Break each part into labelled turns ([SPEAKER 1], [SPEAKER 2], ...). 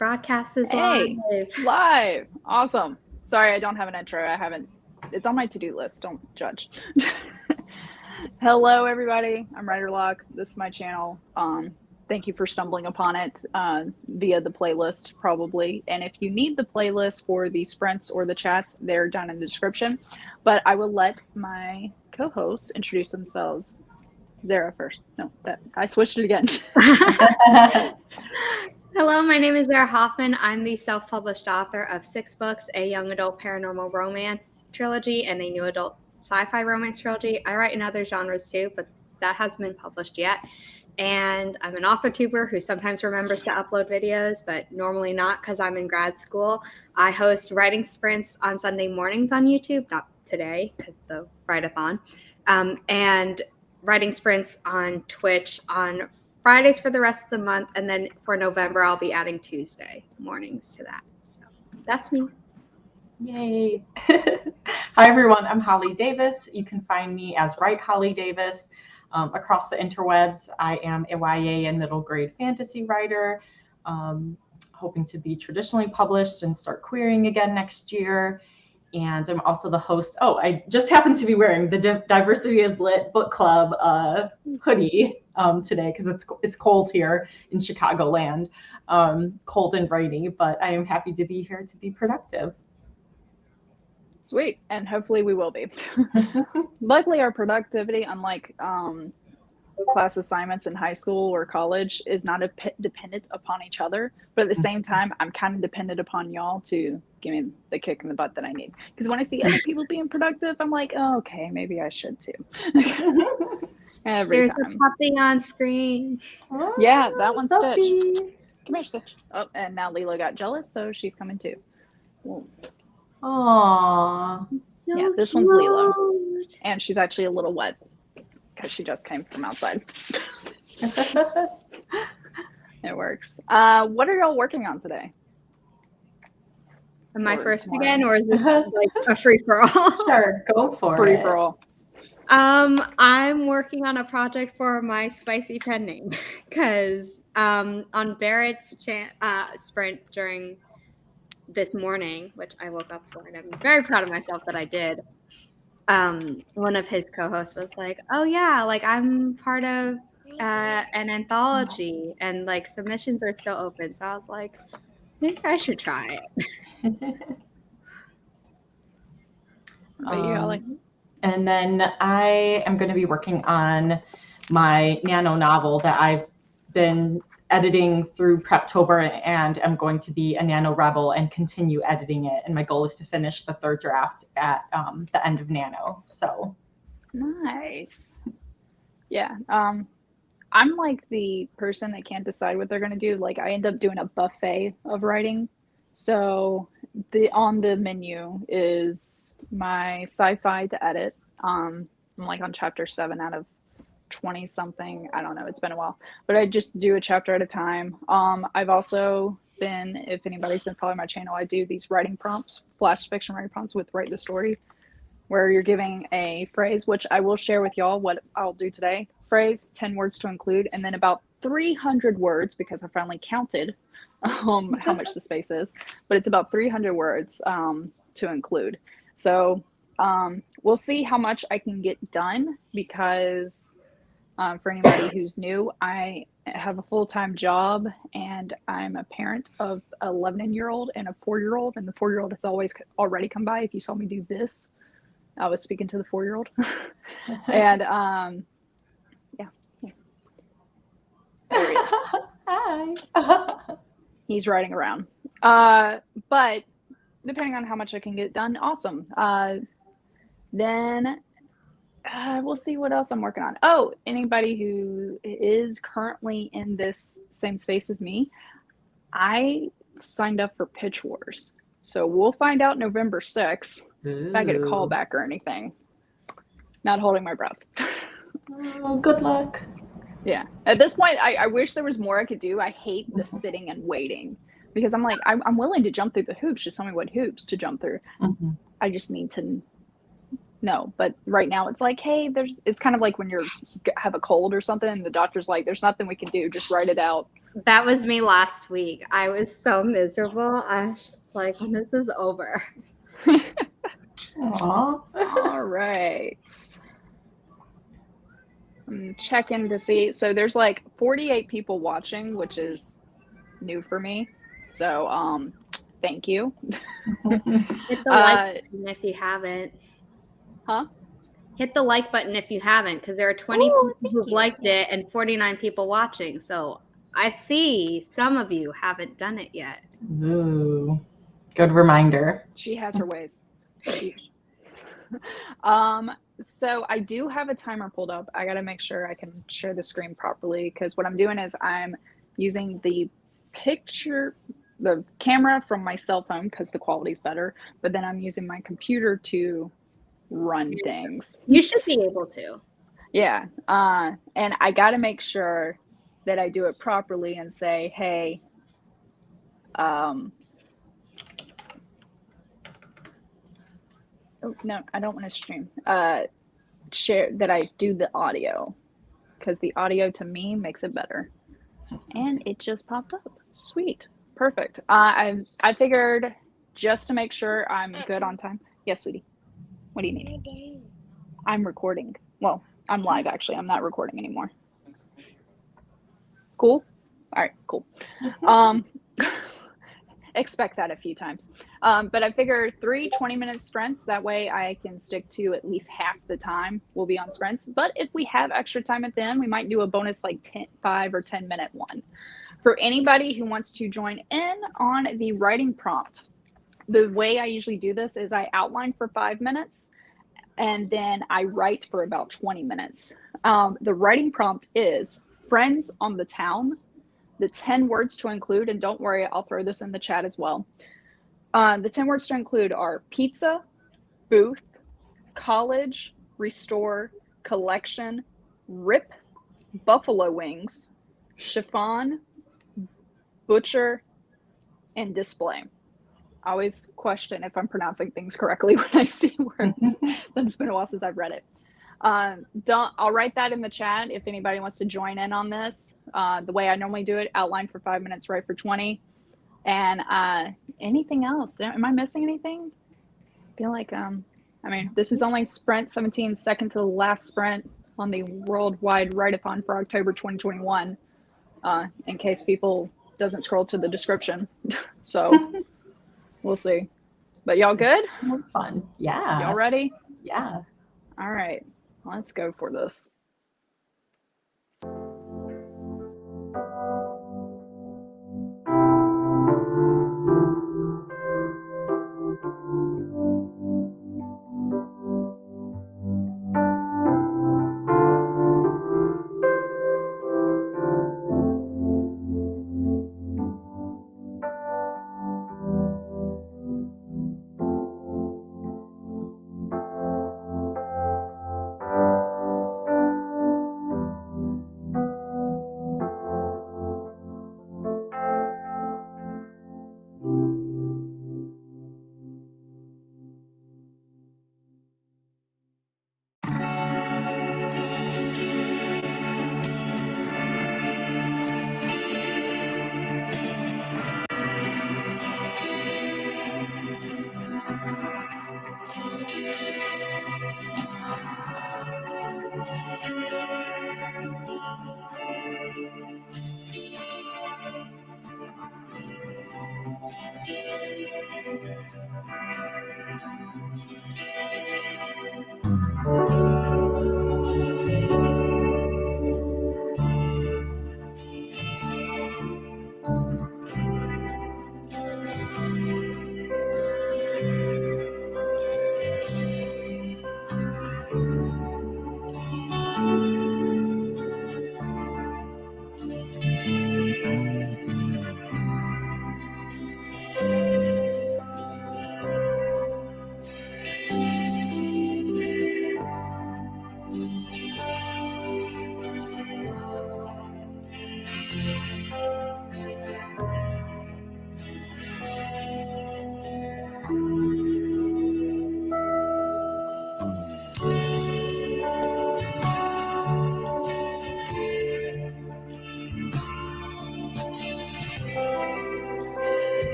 [SPEAKER 1] Broadcast is
[SPEAKER 2] Hey,
[SPEAKER 1] live.
[SPEAKER 2] live. Awesome. Sorry, I don't have an intro. It's on my to-do list. Don't judge. Hello, everybody. I'm Writerlock. This is my channel. Thank you for stumbling upon it via the playlist, probably. And if you need the playlist for the sprints or the chats, they're down in the description. But I will let my co-hosts introduce themselves. Zara first. No, I switched it again.
[SPEAKER 1] Hello, my name is Zara Hoffman. I'm the self-published author of 6 books, a young adult paranormal romance trilogy, and a new adult sci-fi romance trilogy. I write in other genres too, but that hasn't been published yet. And I'm an author tuber who sometimes remembers to upload videos, but normally not because I'm in grad school. I host writing sprints on Sunday mornings on YouTube, not today because the Writeathon, and writing sprints on Twitch on Fridays for the rest of the month, and then for November I'll be adding Tuesday mornings to that. So that's me.
[SPEAKER 3] Yay. Hi everyone, I'm Holly Davis. You can find me as Write Holly Davis across the interwebs. I am a YA and middle grade fantasy writer, hoping to be traditionally published and start querying again next year. And I'm also the host. Oh, I just happen to be wearing the Diversity is Lit book club hoodie today because it's cold here in Chicagoland, cold and rainy, but I am happy to be here to be productive.
[SPEAKER 2] Sweet, and hopefully we will be. Luckily, our productivity, unlike class assignments in high school or college, is not dependent upon each other. But at the same time, I'm kind of dependent upon y'all to give me the kick in the butt that I need. Because when I see other people being productive, I'm like, oh, okay, maybe I should too. There's
[SPEAKER 1] a puppy on screen.
[SPEAKER 3] Oh,
[SPEAKER 2] yeah, that one's
[SPEAKER 3] puppy.
[SPEAKER 2] Stitch. Come here, Stitch. Oh, and now Lila got jealous, so she's coming too. Whoa.
[SPEAKER 3] Aww.
[SPEAKER 2] Yeah, this one's Lila. And she's actually a little wet because she just came from outside. It works. What are y'all working on today?
[SPEAKER 1] Am I first again, or is this like a free-for-all?
[SPEAKER 3] Sure, go for it.
[SPEAKER 2] Free-for-all.
[SPEAKER 1] I'm working on a project for my spicy pen name because on Barrett's sprint during this morning, which I woke up for, and I'm very proud of myself that I did. One of his co-hosts was like, "Oh yeah, like I'm part of an anthology, and like submissions are still open." So I was like, maybe I should try it.
[SPEAKER 3] And then I am going to be working on my nano novel that I've been editing through Preptober, and I'm going to be a nano rebel and continue editing it. And my goal is to finish the 3rd draft at the end of nano. So
[SPEAKER 2] nice. Yeah. I'm like the person that can't decide what they're going to do. Like I end up doing a buffet of writing. So on the menu is my sci-fi to edit. I'm like on chapter 7 out of 20 something. I don't know. It's been a while, but I just do a chapter at a time. I've also been, if anybody's been following my channel, I do these writing prompts, flash fiction writing prompts with Write the Story, where you're giving a phrase, which I will share with y'all what I'll do today. Phrase, 10 words to include, and then about 300 words, because I finally counted how much the space is, but it's about 300 words to include. So we'll see how much I can get done, because for anybody who's new, I have a full-time job and I'm a parent of an 11-year-old and a 4-year-old, and the 4-year-old has already come by. If you saw me do this, I was speaking to the 4-year-old. And yeah. There he is.
[SPEAKER 3] Hi.
[SPEAKER 2] He's riding around. But depending on how much I can get done, awesome. Then we'll see what else I'm working on. Oh, anybody who is currently in this same space as me, I signed up for Pitch Wars. So we'll find out November 6th if I get a call back or anything. Not holding my breath.
[SPEAKER 3] Oh, good luck.
[SPEAKER 2] Yeah. At this point, I wish there was more I could do. I hate the sitting and waiting, because I'm like, I'm willing to jump through the hoops. Just tell me what hoops to jump through.
[SPEAKER 3] Mm-hmm.
[SPEAKER 2] I just need to know. But right now it's like, hey, it's kind of like when you have a cold or something and the doctor's like, there's nothing we can do. Just write it out.
[SPEAKER 1] That was me last week. I was so miserable. I was just like, when is this over?
[SPEAKER 3] Aw.
[SPEAKER 2] All right. I'm checking to see. So there's like 48 people watching, which is new for me. So thank you.
[SPEAKER 1] Hit the like button if you haven't.
[SPEAKER 2] Huh?
[SPEAKER 1] Hit the like button if you haven't, because there are 20
[SPEAKER 2] Ooh,
[SPEAKER 1] people who've liked it and 49 people watching. So I see some of you haven't done it yet.
[SPEAKER 3] Ooh, good reminder.
[SPEAKER 2] She has her ways. So I do have a timer pulled up. I got to make sure I can share the screen properly, because what I'm doing is I'm using the camera from my cell phone because the quality's better, but then I'm using my computer to run things.
[SPEAKER 1] You should be able to.
[SPEAKER 2] Yeah. And I got to make sure that I do it properly and say, hey, oh, no, I don't want to stream. Share that I do the audio, because the audio to me makes it better. And it just popped up. Sweet. Perfect. I figured, just to make sure I'm good on time. Yes, sweetie. What do you need? I'm recording. Well, I'm live actually. I'm not recording anymore. Cool. All right, cool. Expect that a few times. But I figured 3 20-minute sprints. That way I can stick to at least half the time we'll be on sprints. But if we have extra time at the end, we might do a bonus like 5 or 10-minute one. For anybody who wants to join in on the writing prompt, the way I usually do this is I outline for 5 minutes and then I write for about 20 minutes. The writing prompt is friends on the town, the 10 words to include, and don't worry, I'll throw this in the chat as well. The 10 words to include are pizza, booth, college, restore, collection, rip, buffalo wings, chiffon, butcher, and display. I always question if I'm pronouncing things correctly when I see words. It's been a while since I've read it. I'll write that in the chat if anybody wants to join in on this. The way I normally do it, outline for 5 minutes, write for 20. And anything else? Am I missing anything? I feel like, this is only sprint 17, second to the last sprint on the worldwide Writeathon for October 2021, in case people doesn't scroll to the description. So we'll see. But y'all good?
[SPEAKER 3] It was fun. Yeah.
[SPEAKER 2] Y'all ready?
[SPEAKER 3] Yeah.
[SPEAKER 2] All right, let's go for this.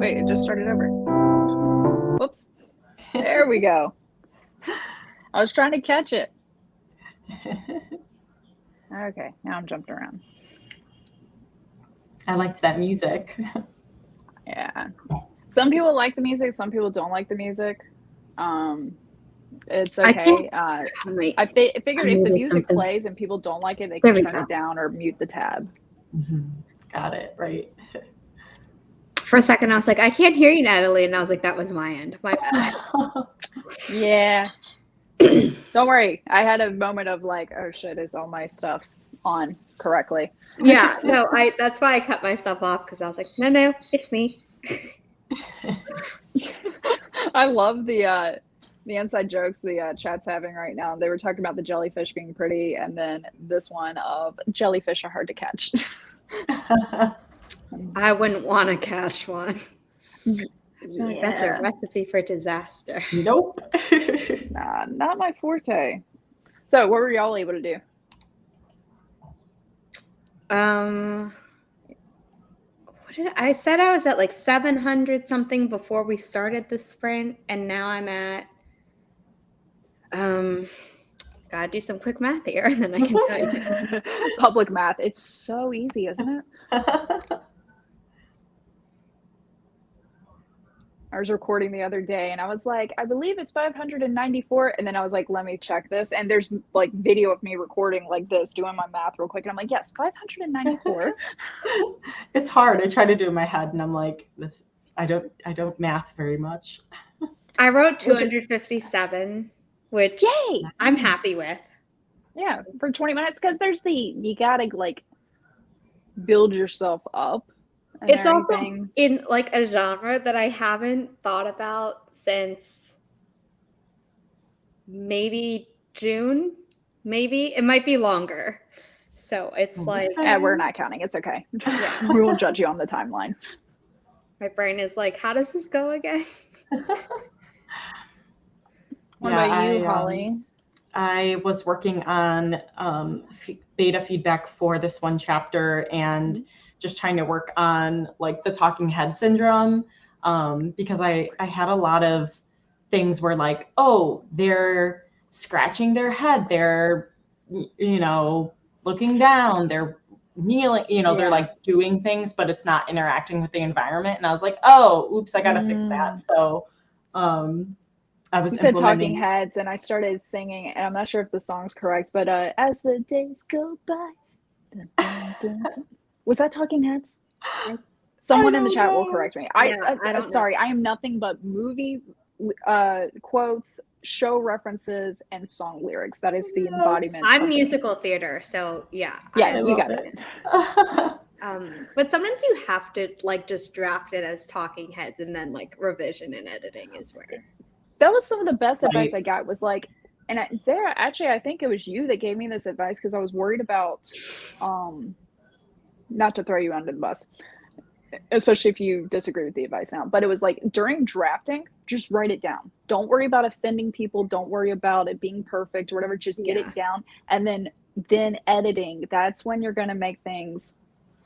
[SPEAKER 2] Wait, it just started over. Whoops. There we go. I was trying to catch it. Okay, now I'm jumping around.
[SPEAKER 3] I liked that music.
[SPEAKER 2] Yeah. Some people like the music, some people don't like the music. It's okay.
[SPEAKER 1] Wait,
[SPEAKER 2] I figured if the
[SPEAKER 1] muted
[SPEAKER 2] music
[SPEAKER 1] something.
[SPEAKER 2] plays and people don't like it, they
[SPEAKER 1] There
[SPEAKER 2] can
[SPEAKER 1] we
[SPEAKER 2] turn it
[SPEAKER 1] go.
[SPEAKER 2] down or mute the tab.
[SPEAKER 3] Got it, right.
[SPEAKER 1] For a second, I was like, I can't hear you, Natalie. And I was like, that was my end. My bad.
[SPEAKER 2] Yeah. Don't worry. I had a moment of like, oh shit, is all my stuff on correctly?
[SPEAKER 1] Yeah, no, that's why I cut myself off because I was like, no, it's me.
[SPEAKER 2] I love the inside jokes the chat's having right now. They were talking about the jellyfish being pretty, and then this one of jellyfish are hard to catch.
[SPEAKER 1] I wouldn't want to catch one.
[SPEAKER 2] Yeah.
[SPEAKER 1] That's a recipe for disaster.
[SPEAKER 3] Nope.
[SPEAKER 2] Nah, not my forte. So, what were y'all able to do?
[SPEAKER 1] I said I was at like 700 something before we started the sprint, and now I'm at gotta do some quick math here, and then I can tell you.
[SPEAKER 2] Public math. It's so easy, isn't it? I was recording the other day and I was like, I believe it's 594. And then I was like, let me check this. And there's like video of me recording like this, doing my math real quick. And I'm like, yes, 594.
[SPEAKER 3] It's hard. I try to do it in my head and I'm like, this. I don't math very much.
[SPEAKER 1] I wrote 257, which
[SPEAKER 2] Yay!
[SPEAKER 1] I'm happy with.
[SPEAKER 2] Yeah, for 20 minutes. Because there's you gotta like build yourself up.
[SPEAKER 1] It's also in like a genre that I haven't thought about since maybe June. Maybe it might be longer. So it's like
[SPEAKER 2] we're not counting. It's okay. Yeah, we won't judge you on the timeline.
[SPEAKER 1] My brain is like, how does this go again?
[SPEAKER 2] What about you, Holly?
[SPEAKER 3] I was working on beta feedback for this one chapter and just trying to work on like the talking head syndrome because I had a lot of things where like, oh, they're scratching their head, they're, looking down, they're kneeling, they're like doing things, but it's not interacting with the environment. And I was like, oh, oops, I got to fix that. So you
[SPEAKER 2] said talking heads and I started singing, and I'm not sure if the song's correct, but as the days go by, dun, dun, dun, dun. Was that talking heads? Someone in the chat will correct me. I don't sorry, I am nothing but movie quotes, show references, and song lyrics. That is the embodiment.
[SPEAKER 1] I'm musical theater, so yeah.
[SPEAKER 2] Yeah, you got it.
[SPEAKER 1] But sometimes you have to like just draft it as talking heads and then like revision and editing is where.
[SPEAKER 2] That was some of the best advice I got was like, and Zara, actually, I think it was you that gave me this advice because I was worried about, not to throw you under the bus, especially if you disagree with the advice now, but it was like during drafting, just write it down. Don't worry about offending people. Don't worry about it being perfect or whatever. Just get it down. And then editing, that's when you're going to make things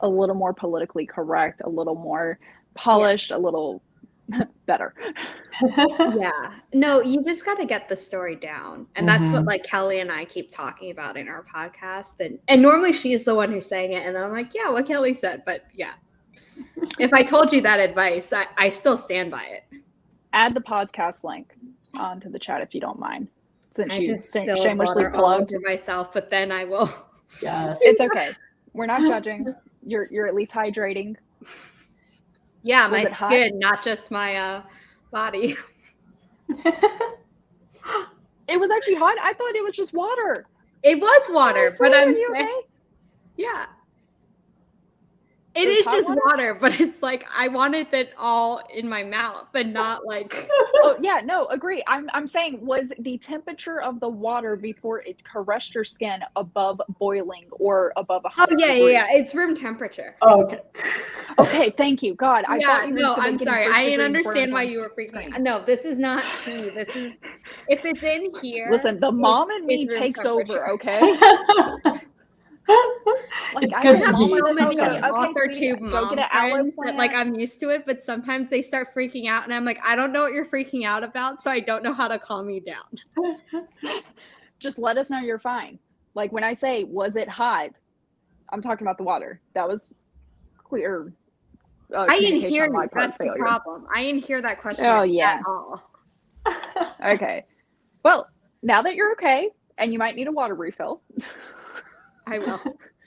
[SPEAKER 2] a little more politically correct, a little more polished, a little better.
[SPEAKER 1] No, you just got to get the story down, and that's what like Kelly and I keep talking about in our podcast, and normally she's the one who's saying it, and then I'm like, yeah, what Kelly said, but yeah, if I told you that advice, I still stand by it.
[SPEAKER 2] Add the podcast link onto the chat if you don't mind, since you shamelessly
[SPEAKER 1] plugged myself, but then I will.
[SPEAKER 3] Yes,
[SPEAKER 2] it's okay. We're not judging. You're at least hydrating.
[SPEAKER 1] Yeah, my skin, not just my body.
[SPEAKER 2] It was actually hot. I thought it was just water.
[SPEAKER 1] It was water, but I'm saying,
[SPEAKER 2] okay?
[SPEAKER 1] Yeah. It is just water, but it's like I wanted it all in my mouth and not like.
[SPEAKER 2] Oh yeah, no, agree. I'm saying, was the temperature of the water before it caressed your skin above boiling or above 100 degrees?
[SPEAKER 1] Yeah. It's room temperature.
[SPEAKER 3] Oh, okay.
[SPEAKER 2] Okay, thank you. God, I thought you were
[SPEAKER 1] I'm sorry. I didn't understand why you were freaking out. No, this is not tea. This is if it's in here.
[SPEAKER 2] Listen, the mom in me takes over. Okay. Like,
[SPEAKER 3] It's
[SPEAKER 2] I
[SPEAKER 3] good
[SPEAKER 2] get
[SPEAKER 3] to
[SPEAKER 1] have
[SPEAKER 2] mom
[SPEAKER 3] be.
[SPEAKER 1] so
[SPEAKER 2] on this,
[SPEAKER 1] many
[SPEAKER 2] I'll say, okay,
[SPEAKER 1] author
[SPEAKER 2] sweetie,
[SPEAKER 1] tube
[SPEAKER 2] go
[SPEAKER 1] mom
[SPEAKER 2] get an aloe
[SPEAKER 1] friends that like
[SPEAKER 2] plant.
[SPEAKER 1] I'm used to it, but sometimes they start freaking out, and I'm like, I don't know what you're freaking out about, so I don't know how to calm you down.
[SPEAKER 2] Just let us know you're fine. Like when I say, was it hot? I'm talking about the water. That was clear
[SPEAKER 1] I didn't
[SPEAKER 2] communication
[SPEAKER 1] hear
[SPEAKER 2] on my
[SPEAKER 1] you.
[SPEAKER 2] part
[SPEAKER 1] That's the
[SPEAKER 2] failure.
[SPEAKER 1] problem. I didn't hear that question
[SPEAKER 2] Oh,
[SPEAKER 1] at
[SPEAKER 2] yeah.
[SPEAKER 1] all.
[SPEAKER 2] Okay. Well, now that you're okay, and you might need a water refill.
[SPEAKER 1] I will.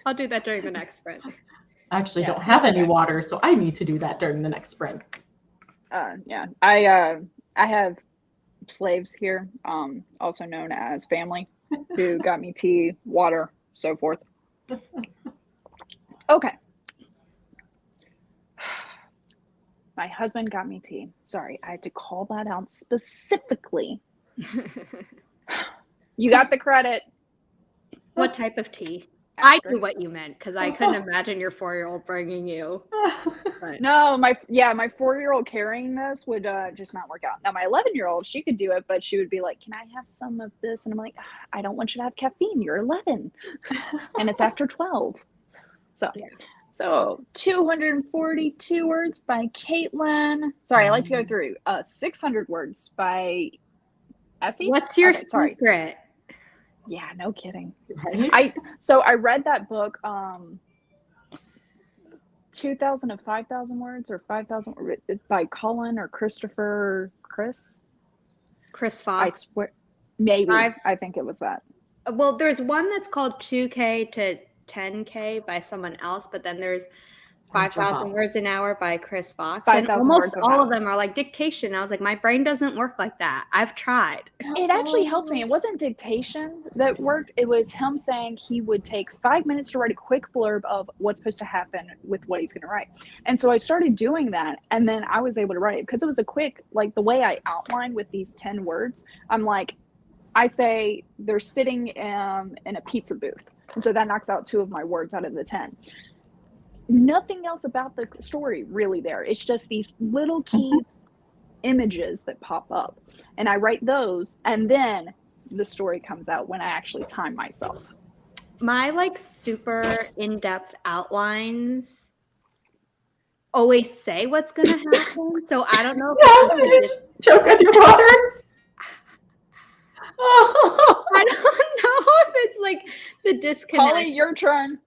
[SPEAKER 1] I'll do that during the next sprint.
[SPEAKER 3] I actually
[SPEAKER 2] Yeah,
[SPEAKER 3] don't have
[SPEAKER 2] that's
[SPEAKER 3] any
[SPEAKER 2] okay.
[SPEAKER 3] water, so I need to do that during the next sprint.
[SPEAKER 2] Yeah. I have slaves here, also known as family, who got me tea, water, so forth. Okay. My husband got me tea. Sorry, I had to call that out specifically. You got the credit.
[SPEAKER 1] What type of tea? I
[SPEAKER 2] Asterisk.
[SPEAKER 1] knew what you meant because I couldn't imagine your 4-year-old bringing you. But
[SPEAKER 2] No, my 4-year-old carrying this would just not work out. Now my 11-year-old, she could do it, but she would be like, "Can I have some of this?" And I'm like, "I don't want you to have caffeine. You're 11, and it's after 12." So,
[SPEAKER 1] Yeah.
[SPEAKER 2] so 242 words by Caitlin. Sorry, I like to go through 600 words by Essie.
[SPEAKER 1] what's your
[SPEAKER 2] Okay, sorry.
[SPEAKER 1] secret?
[SPEAKER 2] Yeah, no kidding.
[SPEAKER 3] Right?
[SPEAKER 2] I read that book 2,000 of 5,000 words or 5,000 by Colin or Chris
[SPEAKER 1] Chris
[SPEAKER 2] I
[SPEAKER 1] Fox.
[SPEAKER 2] swear, maybe.
[SPEAKER 1] I've-
[SPEAKER 2] I think it was that.
[SPEAKER 1] Well, there's one that's called 2K to 10K by someone else, but then there's 5,000 words an hour by Chris Fox. And
[SPEAKER 2] 5,000
[SPEAKER 1] almost
[SPEAKER 2] words an
[SPEAKER 1] all
[SPEAKER 2] hour.
[SPEAKER 1] of them are like dictation. I was like, my brain doesn't work like that. I've tried.
[SPEAKER 2] It actually helped me. It wasn't dictation that worked. It was him saying he would take 5 minutes to write a quick blurb of what's supposed to happen with what he's going to write. And so I started doing that, and then I was able to write it because it was a quick, like the way I outlined with these 10 words, I'm like, I say they're sitting in a pizza booth. And so that knocks out 2 of my words out of the 10. Nothing else about the story really there. It's just these little key images that pop up. And I write those, and then the story comes out when I actually time myself.
[SPEAKER 1] My like super in-depth outlines always say what's going to happen. So I don't know if
[SPEAKER 3] Yeah, choke on your water.
[SPEAKER 1] I don't know if it's like the disconnect.
[SPEAKER 2] Holly, your turn.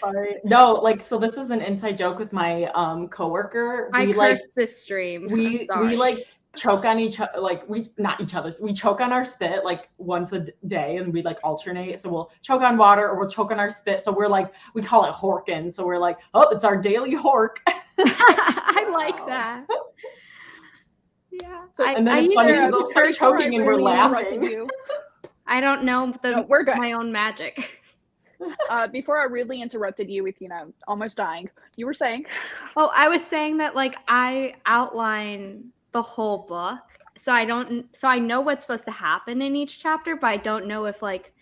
[SPEAKER 3] Sorry. No, like, so this is an inside joke with my coworker.
[SPEAKER 1] I
[SPEAKER 3] We
[SPEAKER 1] cursed this stream.
[SPEAKER 3] we like choke on each other, like we choke on our spit like once a day, and we like alternate. So we'll choke on water or we'll choke on our spit. So we're like, we call it horking. So we're like, oh, it's our daily hork.
[SPEAKER 1] I
[SPEAKER 2] Wow.
[SPEAKER 1] like that. Yeah.
[SPEAKER 2] So,
[SPEAKER 3] and then it's funny because they'll start choking and we're laughing.
[SPEAKER 1] I don't know
[SPEAKER 2] we're good.
[SPEAKER 1] my own magic.
[SPEAKER 2] Before I rudely interrupted you with, almost dying, you were saying?
[SPEAKER 1] Oh, I was saying that like I outline the whole book. So I know what's supposed to happen in each chapter, but I don't know if like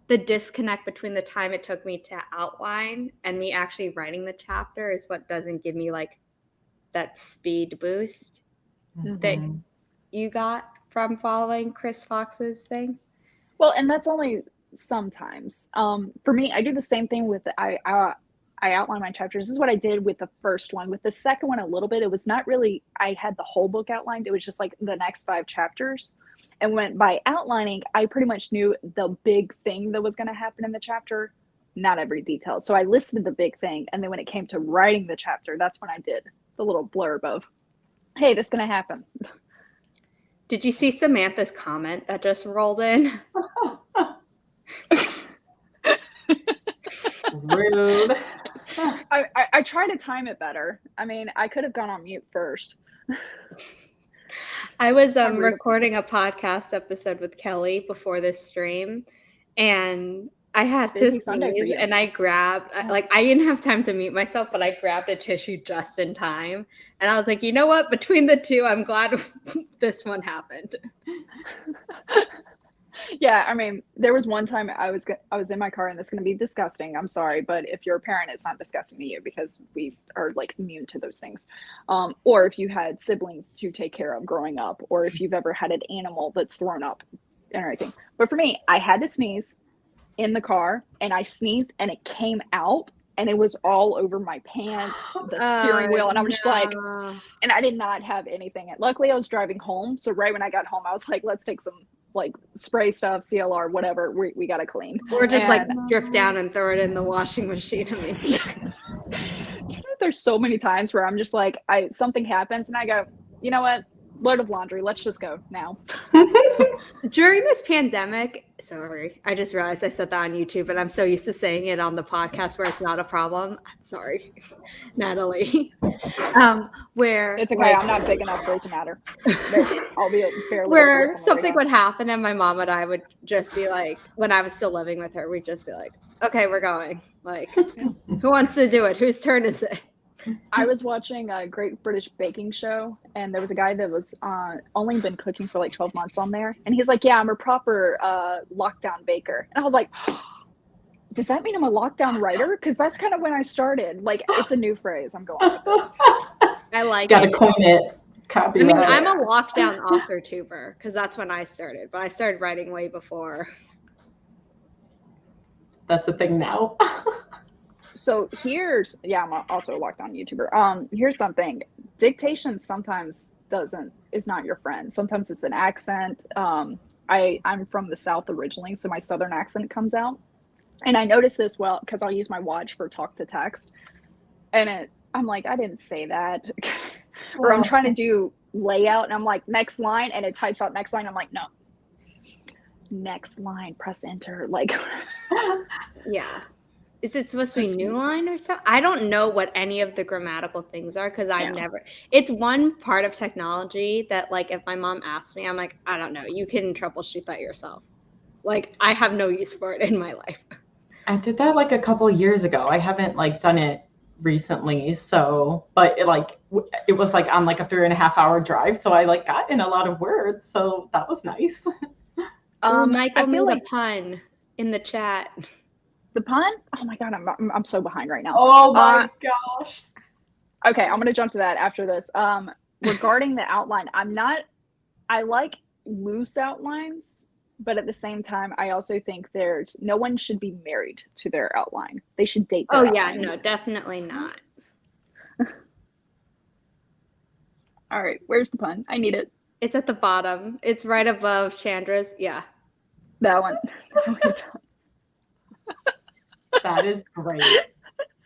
[SPEAKER 1] the disconnect between the time it took me to outline and me actually writing the chapter is what doesn't give me like that speed boost that you got from following Chris Fox's thing.
[SPEAKER 2] Well, and that's only sometimes. For me, I do the same thing with I outline my chapters. This is what I did with the first one. With the second one, a little bit. It was not really. I had the whole book outlined. It was just like the next 5 chapters. And by outlining, I pretty much knew the big thing that was going to happen in the chapter, not every detail. So I listed the big thing, and then when it came to writing the chapter, that's when I did the little blurb of, "Hey, this is going to happen."
[SPEAKER 1] Did you see Samantha's comment that just rolled in?
[SPEAKER 3] Rude.
[SPEAKER 2] I try to time it better. I mean, I could have gone on mute first.
[SPEAKER 1] I was recording a podcast episode with Kelly before this stream, and I had
[SPEAKER 2] Busy
[SPEAKER 1] to
[SPEAKER 2] Sunday for
[SPEAKER 1] sneeze,
[SPEAKER 2] you.
[SPEAKER 1] and I grabbed, like, I didn't have time to mute myself, but I grabbed a tissue just in time. And I was like, you know what? Between the two, I'm glad this one happened.
[SPEAKER 2] Yeah, I mean, there was one time I was in my car, and this is going to be disgusting. I'm sorry, but if you're a parent, it's not disgusting to you because we are like immune to those things. Or if you had siblings to take care of growing up, or if you've ever had an animal that's thrown up and everything. But for me, I had to sneeze. in the car and I sneezed and it came out and it was all over my pants, the steering wheel. And I'm just like, and I did not have anything. Luckily I was driving home. So right when I got home, I was like, let's take some like spray stuff, CLR, whatever. We got to clean.
[SPEAKER 1] Or just like strip down and throw it in the washing machine. I mean,
[SPEAKER 2] you know, there's so many times where I'm just like, something happens and I go, you know what? Load of laundry. Let's just go now.
[SPEAKER 1] During this pandemic, sorry, I just realized I said that on YouTube, and I'm so used to saying it on the podcast where it's not a problem. I'm sorry, Natalie. Where
[SPEAKER 2] it's okay, I'm not big enough for it to matter. I'll be fairly.
[SPEAKER 1] Where something would happen, and my mom and I would just be like, when I was still living with her, we'd just be like, "Okay, we're going." Like, who wants to do it? Whose turn is it?
[SPEAKER 2] I was watching a Great British Baking Show, and there was a guy that was only been cooking for like 12 months on there. And he's like, yeah, I'm a proper lockdown baker. And I was like, does that mean I'm a lockdown writer? Because that's kind of when I started. Like, it's a new phrase. I'm going with it.
[SPEAKER 1] I like
[SPEAKER 3] Gotta
[SPEAKER 1] it.
[SPEAKER 3] coin it. Copyright.
[SPEAKER 1] I mean, I'm a lockdown author tuber because that's when I started. But I started writing way before.
[SPEAKER 3] That's a thing now.
[SPEAKER 2] So I'm also a lockdown YouTuber. Here's something. Dictation sometimes is not your friend. Sometimes it's an accent. I'm from the South originally, so my Southern accent comes out. And I notice this because I'll use my watch for talk to text. And I'm like, I didn't say that. Or I'm trying to do layout and I'm like, next line, and it types out next line. I'm like, no. Next line, press enter. Like,
[SPEAKER 1] yeah. Is it supposed to be new line or something? I don't know what any of the grammatical things are because it's one part of technology that, like, if my mom asks me, I'm like, I don't know. You can troubleshoot that yourself. Like, I have no use for it in my life.
[SPEAKER 3] I did that like a couple years ago. I haven't like done it recently. So, but it was like on like a 3.5 hour drive. So I like got in a lot of words. So that was nice.
[SPEAKER 1] Michael made a pun in the chat.
[SPEAKER 2] The pun? Oh my God, I'm so behind right now.
[SPEAKER 3] Oh my gosh.
[SPEAKER 2] Okay, I'm gonna jump to that after this. Regarding the outline, I like loose outlines, but at the same time, I also think no one should be married to their outline. They should date their outline.
[SPEAKER 1] No, definitely not.
[SPEAKER 2] All right, where's the pun? I need it.
[SPEAKER 1] It's at the bottom. It's right above Chandra's. Yeah.
[SPEAKER 2] That one.
[SPEAKER 3] That is great.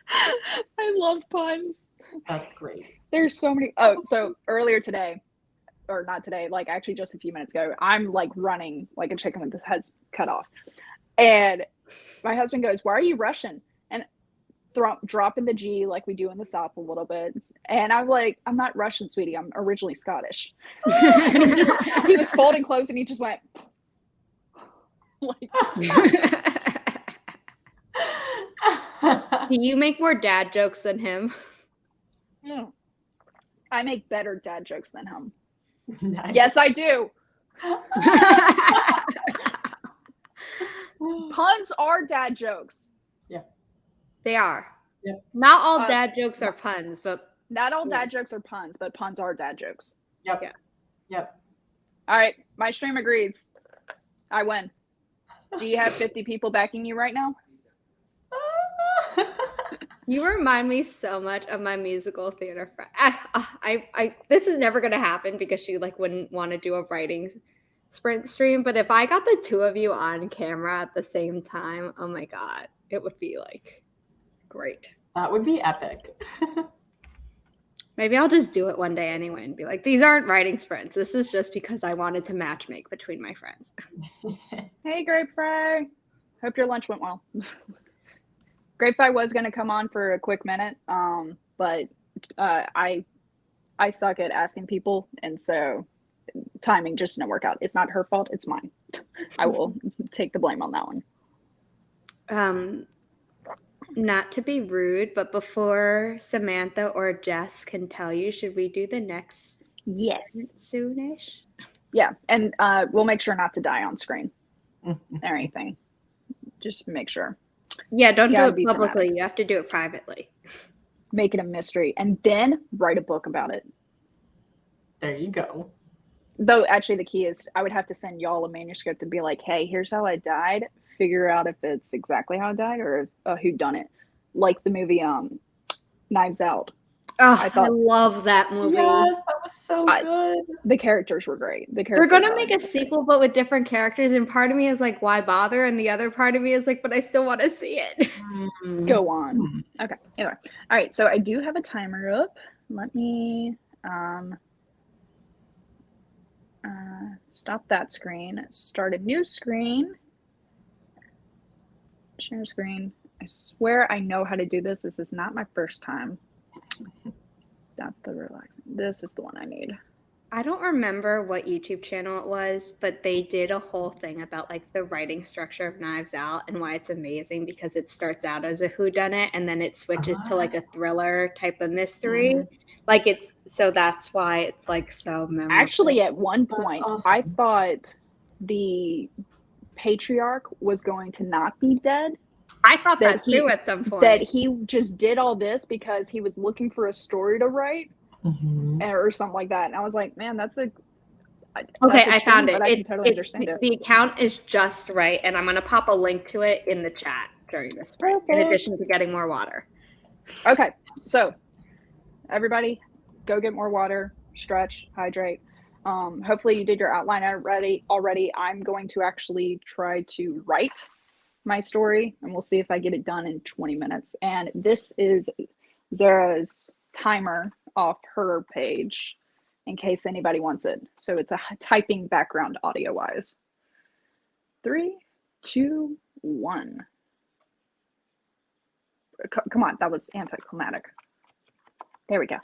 [SPEAKER 2] I love puns.
[SPEAKER 3] That's great.
[SPEAKER 2] There's so many. Oh, so earlier today, or not today, like actually just a few minutes ago, I'm like running like a chicken with his head cut off. And my husband goes, "Why are you rushing?" And dropping the G like we do in the South a little bit. And I'm like, "I'm not Russian, sweetie. I'm originally Scottish." And he was folding clothes and he just went like.
[SPEAKER 1] Do you make more dad jokes than him?
[SPEAKER 2] I make better dad jokes than him.
[SPEAKER 3] Nice.
[SPEAKER 2] Yes, I do. Puns are dad jokes.
[SPEAKER 3] Yeah.
[SPEAKER 1] They are.
[SPEAKER 3] Yeah.
[SPEAKER 1] Not all dad jokes are puns, but
[SPEAKER 2] not all dad jokes are puns, but puns are dad jokes.
[SPEAKER 3] Yep.
[SPEAKER 1] Yeah.
[SPEAKER 3] Yep.
[SPEAKER 2] All right, my stream agrees. I win. Do you have 50 people backing you right now?
[SPEAKER 1] You remind me so much of my musical theater friend. I this is never going to happen because she like wouldn't want to do a writing sprint stream. But if I got the two of you on camera at the same time, oh my God, it would be like great.
[SPEAKER 3] That would be epic.
[SPEAKER 1] Maybe I'll just do it one day anyway and be like, these aren't writing sprints. This is just because I wanted to matchmake between my friends.
[SPEAKER 2] Hey, Grape Fry. Hope your lunch went well. Grape Fry was going to come on for a quick minute, but I suck at asking people, and so timing just didn't work out. It's not her fault. It's mine. I will take the blame on that one.
[SPEAKER 1] Not to be rude, but before Samantha or Jess can tell you, should we do the next soonish?
[SPEAKER 2] Yeah, and we'll make sure not to die on screen or anything. Just make sure.
[SPEAKER 1] Yeah, don't do it publicly. You have to do it privately.
[SPEAKER 2] Make it a mystery, and then write a book about it.
[SPEAKER 3] There you go.
[SPEAKER 2] Though, actually, the key is I would have to send y'all a manuscript and be like, hey, here's how I died. figure out if it's exactly how it died or if, who done it. Like the movie Knives Out.
[SPEAKER 1] Oh,
[SPEAKER 2] I
[SPEAKER 1] I
[SPEAKER 2] thought
[SPEAKER 1] love that movie.
[SPEAKER 3] Yes, that was so
[SPEAKER 2] I-
[SPEAKER 3] good.
[SPEAKER 2] the characters were great. The
[SPEAKER 1] They're
[SPEAKER 2] characters
[SPEAKER 1] gonna make a
[SPEAKER 2] were great.
[SPEAKER 1] sequel, but with different characters, and part of me is like, why bother? And the other part of me is like, but I still want to see it.
[SPEAKER 2] Go on. Okay. Anyway. All right. So I do have a timer up. Let me stop that screen. Start a new screen. Share screen. I swear I know how to do this. This is not my first time. That's the relaxing. This is the one I need.
[SPEAKER 1] I don't remember what YouTube channel it was, but they did a whole thing about like the writing structure of Knives Out and why it's amazing because it starts out as a whodunit and then it switches to like a thriller type of mystery. Like it's so that's why it's like so memorable.
[SPEAKER 2] Actually, at one point,
[SPEAKER 3] awesome.
[SPEAKER 2] I thought the patriarch was going to not be dead.
[SPEAKER 1] I thought that too at some point.
[SPEAKER 2] That he just did all this because he was looking for a story to write. Or something like that. And I was like, man, that's a
[SPEAKER 1] okay.
[SPEAKER 2] that's
[SPEAKER 1] I found it.
[SPEAKER 2] But I can totally understand it.
[SPEAKER 1] The account is just right, and I'm gonna pop a link to it in the chat during this break.
[SPEAKER 2] Perfect.
[SPEAKER 1] In addition to getting more water.
[SPEAKER 2] Okay, so everybody, go get more water, stretch, hydrate. Hopefully you did your outline already. I'm going to actually try to write my story, and we'll see if I get it done in 20 minutes. And this is Zara's timer off her page in case anybody wants it. So it's a typing background audio wise. 3, 2, 1. Come on, that was anticlimactic. There we go.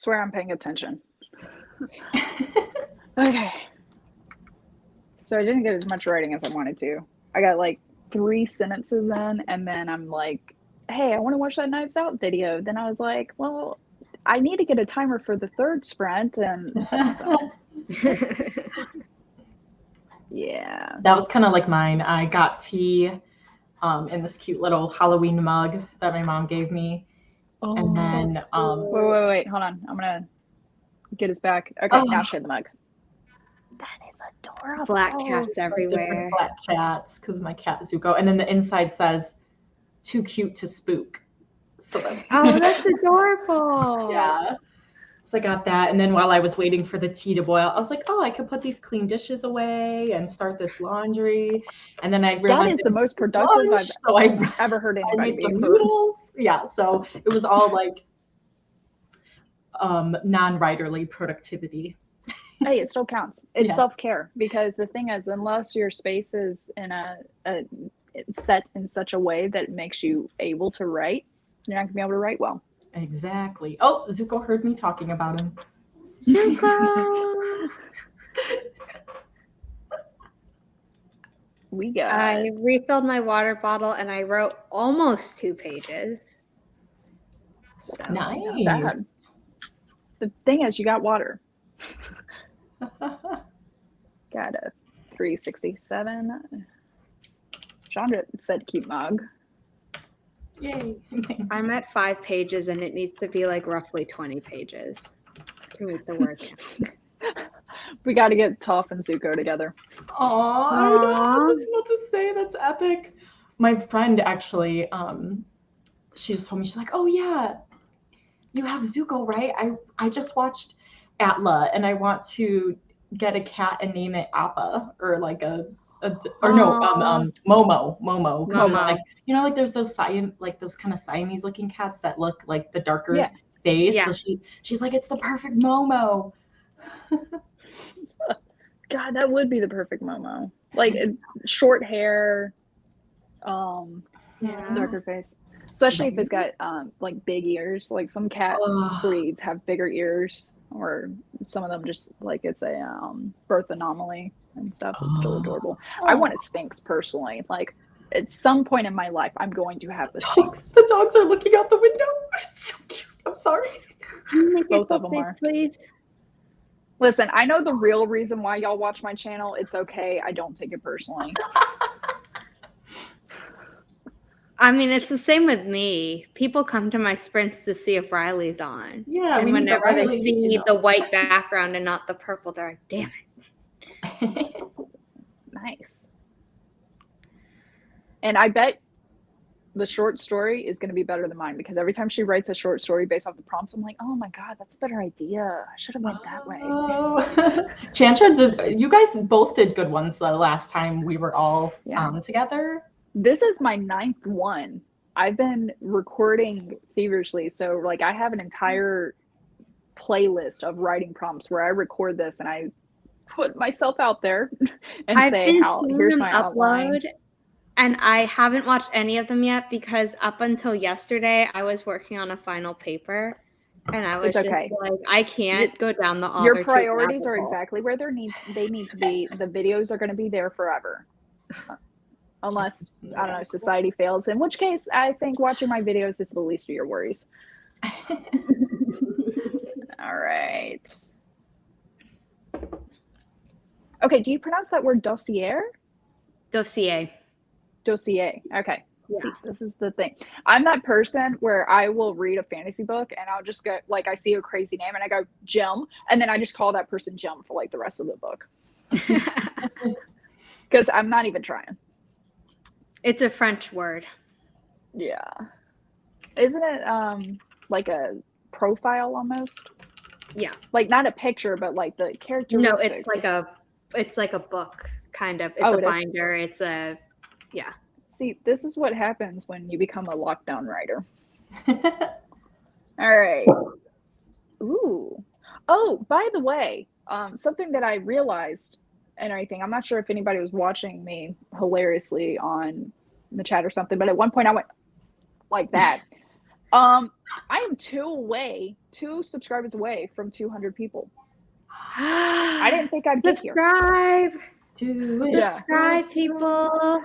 [SPEAKER 2] Swear I'm paying attention. Okay. So I didn't get as much writing as I wanted to. I got like 3 sentences in, and then I'm like, hey, I want to watch that Knives Out video. Then I was like, well, I need to get a timer for the 3rd sprint. And so, yeah.
[SPEAKER 3] That was kind of like mine. I got tea in this cute little Halloween mug that my mom gave me.
[SPEAKER 2] Oh,
[SPEAKER 3] And then
[SPEAKER 2] wait, hold on. I'm gonna get us back. Okay, now share the mug. That is adorable.
[SPEAKER 1] Black cats everywhere.
[SPEAKER 3] Different black cats, because my cat Zuko. And then the inside says, "Too cute to spook." So that's
[SPEAKER 1] that's adorable.
[SPEAKER 3] Yeah. So I got that, and then while I was waiting for the tea to boil, I was like, "Oh, I could put these clean dishes away and start this laundry." And then I realized
[SPEAKER 2] that is the most productive
[SPEAKER 3] lunch,
[SPEAKER 2] I've ever heard
[SPEAKER 3] I
[SPEAKER 2] anybody
[SPEAKER 3] made
[SPEAKER 2] be.
[SPEAKER 3] some noodles. Yeah, so it was all like non-writerly productivity.
[SPEAKER 2] Hey, it still counts. It's
[SPEAKER 3] Yes.
[SPEAKER 2] self-care, because the thing is, unless your space is in a set in such a way that makes you able to write, you're not gonna be able to write well.
[SPEAKER 3] Exactly. Oh, Zuko heard me talking about him.
[SPEAKER 1] Zuko!
[SPEAKER 2] We got.
[SPEAKER 1] I refilled my water bottle and I wrote almost 2 pages. So,
[SPEAKER 3] Nice.
[SPEAKER 2] Not bad. The thing is, you got water. Got a 367. Chandra said keep mug.
[SPEAKER 3] Yay.
[SPEAKER 1] I'm at 5 pages and it needs to be like roughly 20 pages to make the work.
[SPEAKER 2] We got to get Toph and Zuko together.
[SPEAKER 3] Aw, I know. I was just about to say, that's epic. My friend actually, she just told me, she's like, "Oh yeah, you have Zuko, right? I just watched Atla, and I want to get a cat and name it Appa, or like Momo. Momo. 'Cause
[SPEAKER 1] Momo.
[SPEAKER 3] like, like there's those those kind of Siamese looking cats that look like the darker
[SPEAKER 2] Yeah.
[SPEAKER 3] face.
[SPEAKER 1] Yeah.
[SPEAKER 3] So she's like, it's the perfect Momo.
[SPEAKER 2] God, that would be the perfect Momo. Like short hair,
[SPEAKER 1] Yeah.
[SPEAKER 2] darker face. Especially if it's got like big ears. Like some cats breeds have bigger ears, or some of them just like it's a birth anomaly and stuff. It's still adorable. I want a Sphinx personally. Like at some point in my life, I'm going to have the Sphinx.
[SPEAKER 3] The dogs are looking out the window. It's so cute. I'm sorry.
[SPEAKER 2] Both of them are.
[SPEAKER 1] Please.
[SPEAKER 2] Listen, I know the real reason why y'all watch my channel. It's okay. I don't take it personally.
[SPEAKER 1] I mean, it's the same with me. People come to my sprints to see if Riley's on.
[SPEAKER 3] Yeah.
[SPEAKER 1] And whenever they see the white background and not the purple, they're like, damn
[SPEAKER 3] it.
[SPEAKER 2] Nice. And I bet the short story is going to be better than mine, because every time she writes a short story based off the prompts, I'm like, oh my God, that's a better idea. I should have went that way.
[SPEAKER 3] Chansha, you guys both did good ones the last time we were all together.
[SPEAKER 2] This is my 9th one. I've been recording feverishly. So like I have an entire playlist of writing prompts where I record this and I put myself out there and here's my outline.
[SPEAKER 1] And I haven't watched any of them yet, because up until yesterday I was working on a final paper and I was just like, I can't go down the author.
[SPEAKER 2] Your priorities are exactly where they need to be. The videos are going to be there forever. Unless, I don't know, society fails, in which case I think watching my videos is the least of your worries. All right. Okay, do you pronounce that word dossier?
[SPEAKER 1] Dossier.
[SPEAKER 2] Dossier. Okay.
[SPEAKER 1] Yeah.
[SPEAKER 2] See, this is the thing. I'm that person where I will read a fantasy book and I'll just go, like, I see a crazy name and I go, Jim, and then I just call that person Jim for like the rest of the book. Because I'm not even trying.
[SPEAKER 1] It's a French word.
[SPEAKER 2] Yeah. Isn't it like a profile almost?
[SPEAKER 1] Yeah.
[SPEAKER 2] Like not a picture, but like the characteristics.
[SPEAKER 1] No, it's like a book, kind of. It's a binder. It's a, yeah.
[SPEAKER 2] See, this is what happens when you become a lockdown writer. All right. Ooh. Oh, by the way, something that I realized and everything, I'm not sure if anybody was watching me hilariously on the chat or something, but at one point I went like that. I am two subscribers away from 200 people.
[SPEAKER 1] I
[SPEAKER 2] I didn't think I'd get here.
[SPEAKER 1] subscribe.
[SPEAKER 3] Do it.
[SPEAKER 2] Yeah.
[SPEAKER 1] Subscribe, people.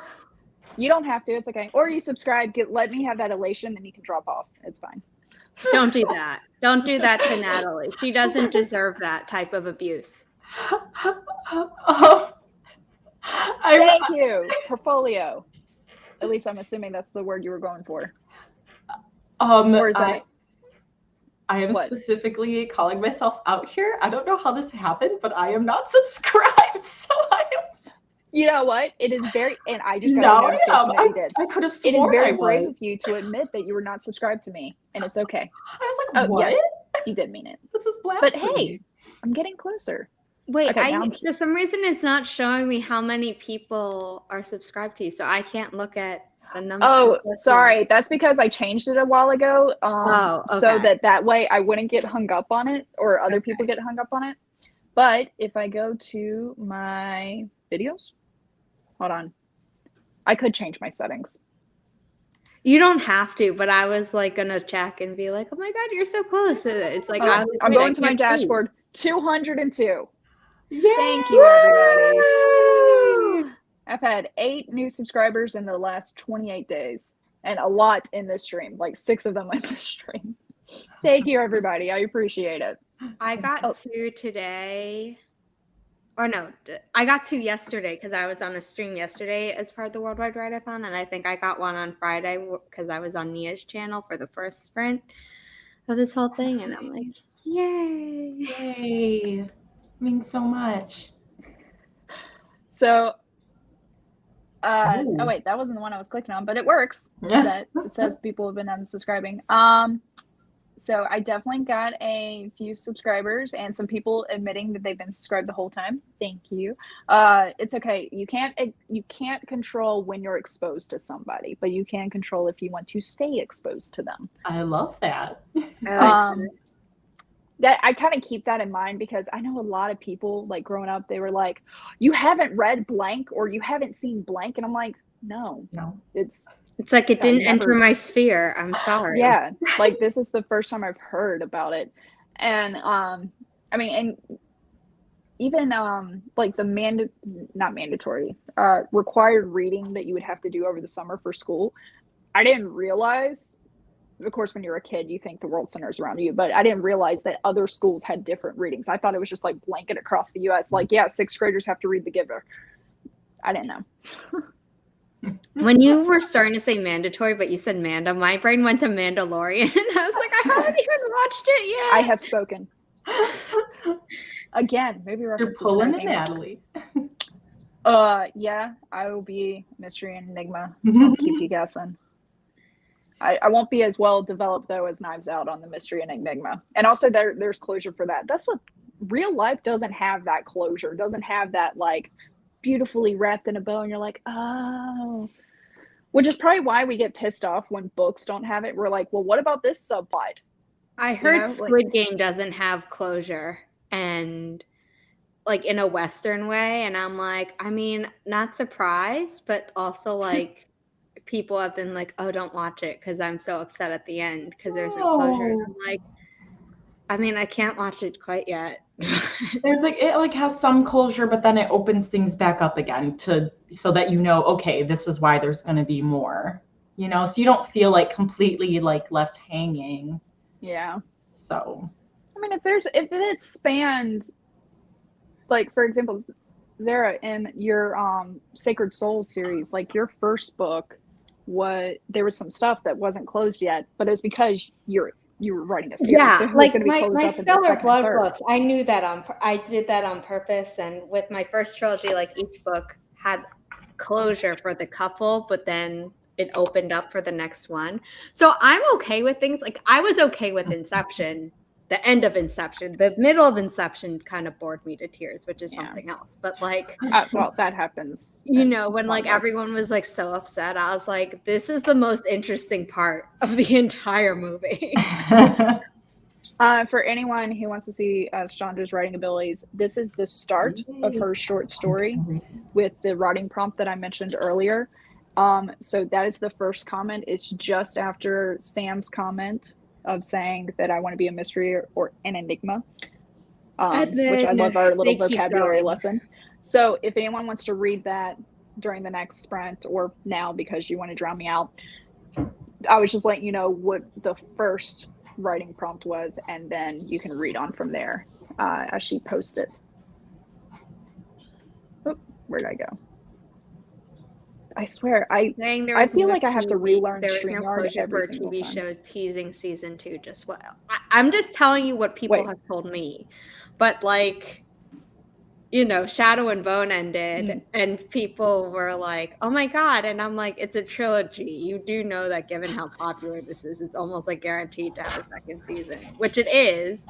[SPEAKER 2] You don't have to. It's okay. Or you subscribe. Let me have that elation, then you can drop off. It's fine.
[SPEAKER 1] Don't do that. Don't do that to Natalie. She doesn't deserve that type of abuse.
[SPEAKER 2] Thank you. Portfolio. At least I'm assuming that's the word you were going for. Or is that
[SPEAKER 3] I am
[SPEAKER 2] what?
[SPEAKER 3] specifically calling myself out here. I don't know how this happened, but I am not subscribed. So I am.
[SPEAKER 2] You know what? It is very, and I just got
[SPEAKER 3] Now
[SPEAKER 2] a
[SPEAKER 3] I
[SPEAKER 2] notification
[SPEAKER 3] am.
[SPEAKER 2] that you did.
[SPEAKER 3] I could have
[SPEAKER 2] It is
[SPEAKER 3] sworn
[SPEAKER 2] very
[SPEAKER 3] I
[SPEAKER 2] brave
[SPEAKER 3] was.
[SPEAKER 2] of you to admit that you were not subscribed to me, and it's okay.
[SPEAKER 3] I was like,
[SPEAKER 2] Oh,
[SPEAKER 3] what?
[SPEAKER 2] yes, you did mean it.
[SPEAKER 3] This is
[SPEAKER 2] But
[SPEAKER 3] blasphemy.
[SPEAKER 2] hey, I'm getting closer.
[SPEAKER 1] Wait,
[SPEAKER 2] Okay, now I'm
[SPEAKER 1] for some reason it's not showing me how many people are subscribed to you, so I can't look at the number.
[SPEAKER 2] Oh, sorry. That's because I changed it a while ago. So
[SPEAKER 1] okay.
[SPEAKER 2] that way I wouldn't get hung up on it, or other people get hung up on it. But if I go to my videos, hold on. I could change my settings.
[SPEAKER 1] You don't have to, but I was like gonna check and be like, "Oh my god, you're so close!" It's like
[SPEAKER 2] I'm going to my dashboard. 202.
[SPEAKER 3] Yay!
[SPEAKER 2] Thank you, everybody.
[SPEAKER 1] Woo!
[SPEAKER 2] I've had 8 new subscribers in the last 28 days, and a lot in this stream, like 6 of them in this stream. Thank you, everybody. I appreciate it.
[SPEAKER 1] I got 2 today. Or no, I got 2 yesterday because I was on a stream yesterday as part of the Worldwide Writeathon, and I think I got 1 on Friday because I was on Nia's channel for the first sprint of this whole thing, and I'm like, yay!
[SPEAKER 3] Yay! Means so much.
[SPEAKER 2] So, oh wait, that wasn't the one I was clicking on, but it works. That it says people have been unsubscribing. So I definitely got a few subscribers and some people admitting that they've been subscribed the whole time. Thank you. It's okay. You can't control when you're exposed to somebody, but you can control if you want to stay exposed to them.
[SPEAKER 3] I love that.
[SPEAKER 2] That I kind of keep that in mind because I know a lot of people, like growing up, they were like, "You haven't read blank or you haven't seen blank," and I'm like, "No, it's
[SPEAKER 1] like it didn't enter my sphere. I'm sorry."
[SPEAKER 2] Yeah, like this is the first time I've heard about it, and I mean, and even like the not mandatory required reading that you would have to do over the summer for school. I didn't realize. Of course, when you're a kid, you think the world centers around you, but I didn't realize that other schools had different readings. I thought it was just like blanket across the U.S. Like, yeah, 6th graders have to read The Giver. I didn't know.
[SPEAKER 1] When you were starting to say mandatory, but you said Manda, my brain went to Mandalorian, and I was like, I haven't even watched it yet.
[SPEAKER 2] I have spoken. Again, maybe references.
[SPEAKER 3] You're pulling a Natalie.
[SPEAKER 2] Yeah, I will be Mystery and Enigma. I'll keep you guessing. I won't be as well developed though as Knives Out on the Mystery and Enigma, and also there's closure for that. That's what real life doesn't have. That closure doesn't have that like beautifully wrapped in a bow, and you're like, oh, which is probably why we get pissed off when books don't have it. We're like, well, what about this subplot?
[SPEAKER 1] I heard Squid Game doesn't have closure, and like in a Western way, and I'm like, I mean, not surprised, but also like. People have been like, oh, don't watch it because I'm so upset at the end because there's no closure. And I'm like, I mean, I can't watch it quite yet.
[SPEAKER 3] There's like, it like has some closure, but then it opens things back up again so that you know, okay, this is why there's going to be more, you know, so you don't feel like completely like left hanging.
[SPEAKER 2] Yeah.
[SPEAKER 3] So,
[SPEAKER 2] I mean, if it spanned, like for example, Zara, in your Sacred Souls series, like your first book, there was some stuff that wasn't closed yet, but it's because you were writing a series.
[SPEAKER 1] Yeah, like my
[SPEAKER 2] my
[SPEAKER 1] Stellar Blood books, I knew that I did that on purpose, and with my first trilogy, like each book had closure for the couple, but then it opened up for the next one. So I'm okay with things like I was okay with Inception. The end of Inception, the middle of Inception kind of bored me to tears, which is something else. But like,
[SPEAKER 2] well, that happens.
[SPEAKER 1] You know, when like everyone was like so upset, I was like, this is the most interesting part of the entire movie.
[SPEAKER 2] For anyone who wants to see Chandra's writing abilities, this is the start of her short story with the writing prompt that I mentioned earlier. So that is the first comment. It's just after Sam's comment of saying that I want to be a mystery or an enigma,
[SPEAKER 1] And
[SPEAKER 2] which I
[SPEAKER 1] then
[SPEAKER 2] love our little
[SPEAKER 1] they keep
[SPEAKER 2] vocabulary
[SPEAKER 1] going.
[SPEAKER 2] lesson. So if anyone wants to read that during the next sprint or now because you want to drown me out, I was just letting you know what the first writing prompt was, and then you can read on from there as she posts it. Oh, where did I go? I swear, I feel like I have to relearn
[SPEAKER 1] there was no
[SPEAKER 2] StreamYard
[SPEAKER 1] closure
[SPEAKER 2] every
[SPEAKER 1] for a
[SPEAKER 2] single
[SPEAKER 1] TV
[SPEAKER 2] time.
[SPEAKER 1] show teasing season 2. Just what I'm just telling you what people have told me, but like, you know, Shadow and Bone ended, and people were like, "Oh my god!" And I'm like, "It's a trilogy. You do know that, given how popular this is, it's almost like guaranteed to have a second season, which it is."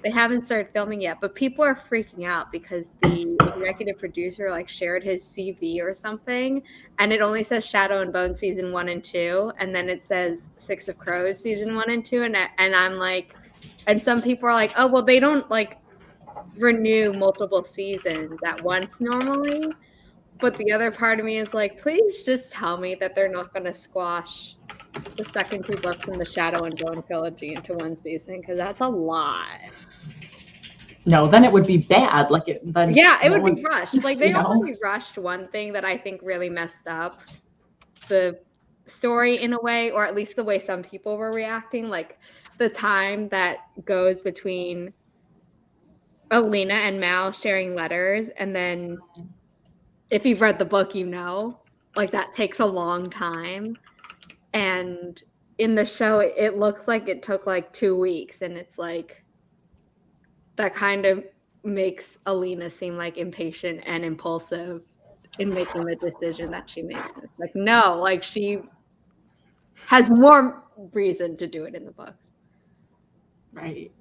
[SPEAKER 1] They haven't started filming yet, but people are freaking out because the executive producer like shared his CV or something, and it only says Shadow and Bone season 1 and 2, and then it says Six of Crows season 1 and 2, and I'm like, and some people are like, "Oh, well, they don't like renew multiple seasons at once normally." But the other part of me is like, please just tell me that they're not going to squash the second 2 books in the Shadow and Bone trilogy into one season, because that's a lot.
[SPEAKER 3] No, then it would be bad. Like it
[SPEAKER 1] would be rushed. Like they
[SPEAKER 3] you know?
[SPEAKER 1] already rushed one thing that I think really messed up the story in a way, or at least the way some people were reacting. Like the time that goes between Alina and Mal sharing letters, and then if you've read the book, you know, like that takes a long time. And in the show, it looks like it took like 2 weeks, and it's like that kind of makes Alina seem like impatient and impulsive in making the decision that she makes. And it's like, no, like she has more reason to do it in the books.
[SPEAKER 3] Right.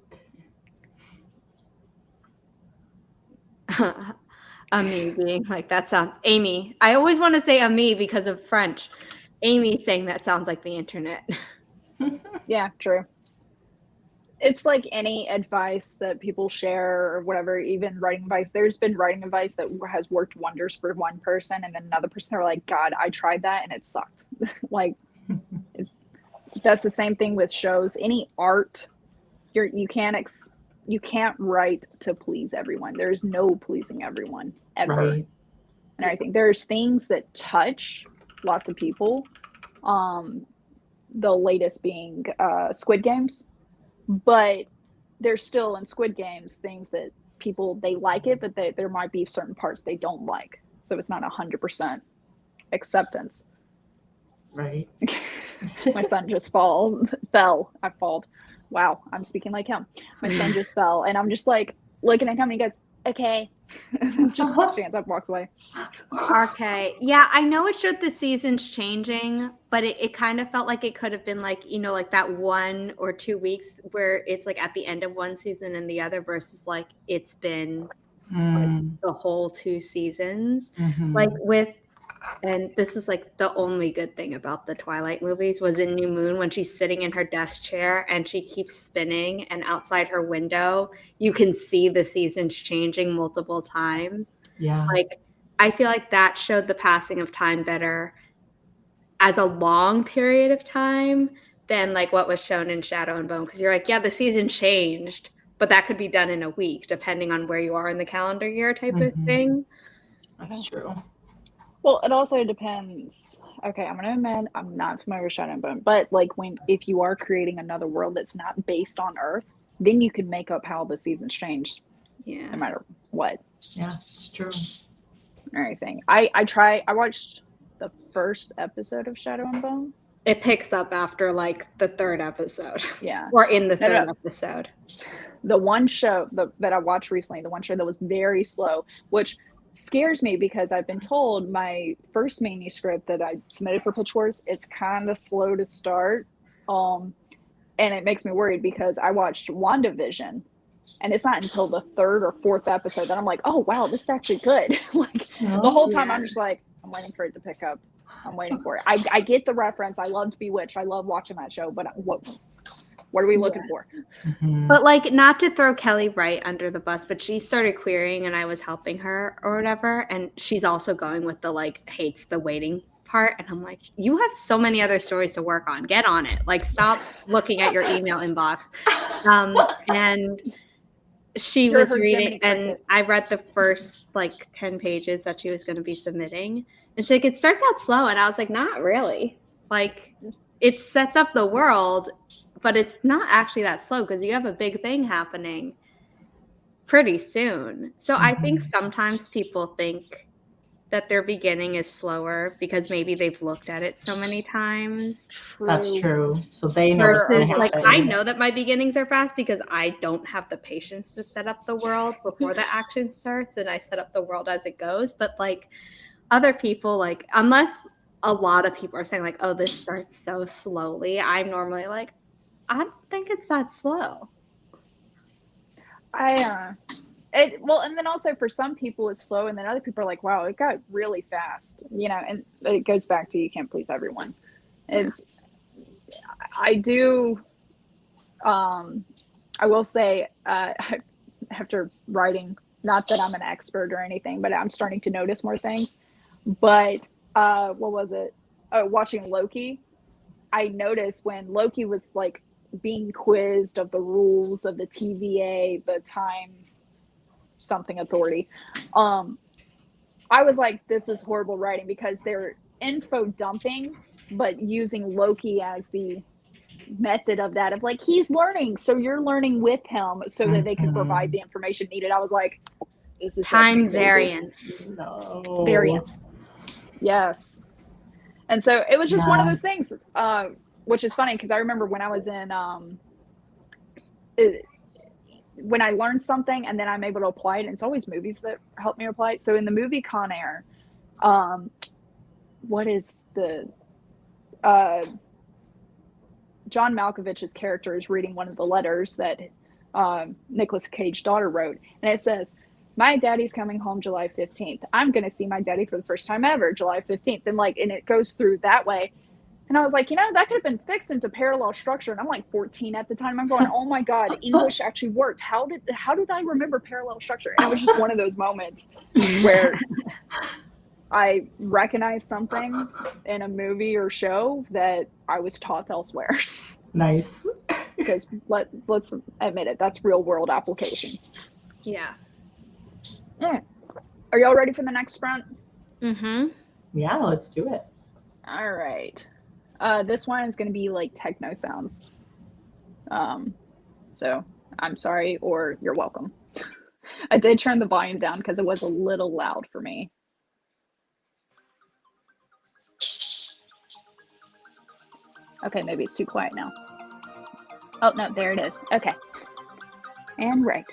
[SPEAKER 1] Ami being like, that sounds, Amy. I always want to say Ami because of French. Amy saying that sounds like the internet.
[SPEAKER 2] Yeah, true. It's like any advice that people share or whatever, even writing advice. There's been writing advice that has worked wonders for one person, and then another person are like, God, I tried that and it sucked. Like, that's the same thing with shows. Any art, you can't write to please everyone. There's no pleasing everyone ever.
[SPEAKER 3] Right.
[SPEAKER 2] And I think there's things that touch lots of people. The latest being Squid Games. But there's still in Squid Games things that people, they like it, but there might be certain parts they don't like. So it's not 100% acceptance.
[SPEAKER 3] Right.
[SPEAKER 2] My son just fell. I falled. Wow, I'm speaking like him. My son just fell, and I'm just like looking at him, and he goes, "Okay," just stands up, walks away.
[SPEAKER 1] Okay. Yeah, I know it showed the seasons changing, but it kind of felt like it could have been like, you know, like that 1 or 2 weeks where it's like at the end of one season and the other versus like it's been like the whole 2 seasons.
[SPEAKER 3] Mm-hmm.
[SPEAKER 1] Like with, and this is like the only good thing about the Twilight movies was in New Moon when she's sitting in her desk chair and she keeps spinning, and outside her window you can see the seasons changing multiple times.
[SPEAKER 3] Yeah.
[SPEAKER 1] Like I feel like that showed the passing of time better as a long period of time than like what was shown in Shadow and Bone, because you're like, yeah, the season changed, but that could be done in a week depending on where you are in the calendar year type of thing.
[SPEAKER 3] That's true.
[SPEAKER 2] Well, it also depends. Okay, I'm gonna admit I'm not familiar with Shadow and Bone, but like if you are creating another world that's not based on Earth, then you can make up how the seasons changed.
[SPEAKER 1] Yeah.
[SPEAKER 2] No matter what.
[SPEAKER 3] Yeah, it's true.
[SPEAKER 2] Or anything. I watched the first episode of Shadow and Bone.
[SPEAKER 1] It picks up after like the 3rd episode.
[SPEAKER 2] Yeah.
[SPEAKER 1] Or in the 3rd episode.
[SPEAKER 2] The one show that I watched recently, the one show that was very slow, which scares me because I've been told my first manuscript that I submitted for Pitch Wars, it's kind of slow to start. And it makes me worried because I watched WandaVision, and it's not until the 3rd or 4th episode that I'm like, oh wow, this is actually good. Like the whole time I'm just like, I'm waiting for it to pick up. I'm waiting for it. I get the reference. I loved Bewitched. I love watching that show, but what are we looking for?
[SPEAKER 1] But like, not to throw Kelly Wright under the bus, but she started querying and I was helping her or whatever, and she's also going with the like hates the waiting part, and I'm like, you have so many other stories to work on. Get on it. Like, stop looking at your email inbox. And she
[SPEAKER 2] You're
[SPEAKER 1] was
[SPEAKER 2] her
[SPEAKER 1] reading,
[SPEAKER 2] Jiminy
[SPEAKER 1] and
[SPEAKER 2] Cricket.
[SPEAKER 1] I read the first like 10 pages that she was going to be submitting. And she's like, it starts out slow. And I was like, not really. Like, it sets up the world, but it's not actually that slow because you have a big thing happening pretty soon. So I think sometimes people think that their beginning is slower because maybe they've looked at it so many times.
[SPEAKER 3] That's true. So they know what's
[SPEAKER 1] Versus,
[SPEAKER 3] going to
[SPEAKER 1] like,
[SPEAKER 3] happen.
[SPEAKER 1] I know that my beginnings are fast because I don't have the patience to set up the world before the action starts, and I set up the world as it goes. But like other people, like, unless a lot of people are saying like, oh, this starts so slowly, I'm normally like, I don't think it's that slow.
[SPEAKER 2] Well, and then also for some people it's slow, and then other people are like, wow, it got really fast, you know. And it goes back to you can't please everyone. It's I do I will say after writing, not that I'm an expert or anything, but I'm starting to notice more things. But what was it? Watching Loki, I noticed when Loki was like being quizzed of the rules of the TVA, the time something authority. I was like, this is horrible writing because they're info dumping, but using Loki as the method of that, of like, he's learning, so you're learning with him so that they could provide the information needed. I was like, this is
[SPEAKER 1] Time variance.
[SPEAKER 3] No.
[SPEAKER 2] Variance. Yes. And so it was just one of those things, which is funny because I remember when I was in when I learned something and then I'm able to apply it, and it's always movies that help me apply it. So in the movie Con Air, what is the John Malkovich's character is reading one of the letters that Nicolas Cage's daughter wrote, and it says, my daddy's coming home July 15th. I'm going to see my daddy for the first time ever, July 15th. And like, and it goes through that way. And I was like, you know, that could have been fixed into parallel structure. And I'm like 14 at the time. I'm going, oh my God, English actually worked. How did I remember parallel structure? And it was just one of those moments where I recognized something in a movie or show that I was taught elsewhere.
[SPEAKER 3] Nice.
[SPEAKER 2] Because let's admit it, that's real world application.
[SPEAKER 1] Yeah.
[SPEAKER 2] Yeah. Are y'all ready for the next front?
[SPEAKER 1] Mm-hmm.
[SPEAKER 3] Yeah, let's do it.
[SPEAKER 2] All right. This one is going to be like techno sounds. So I'm sorry, or you're welcome. I did turn the volume down because it was a little loud for me. Okay, maybe it's too quiet now. Oh, no, there it is. Okay. And right.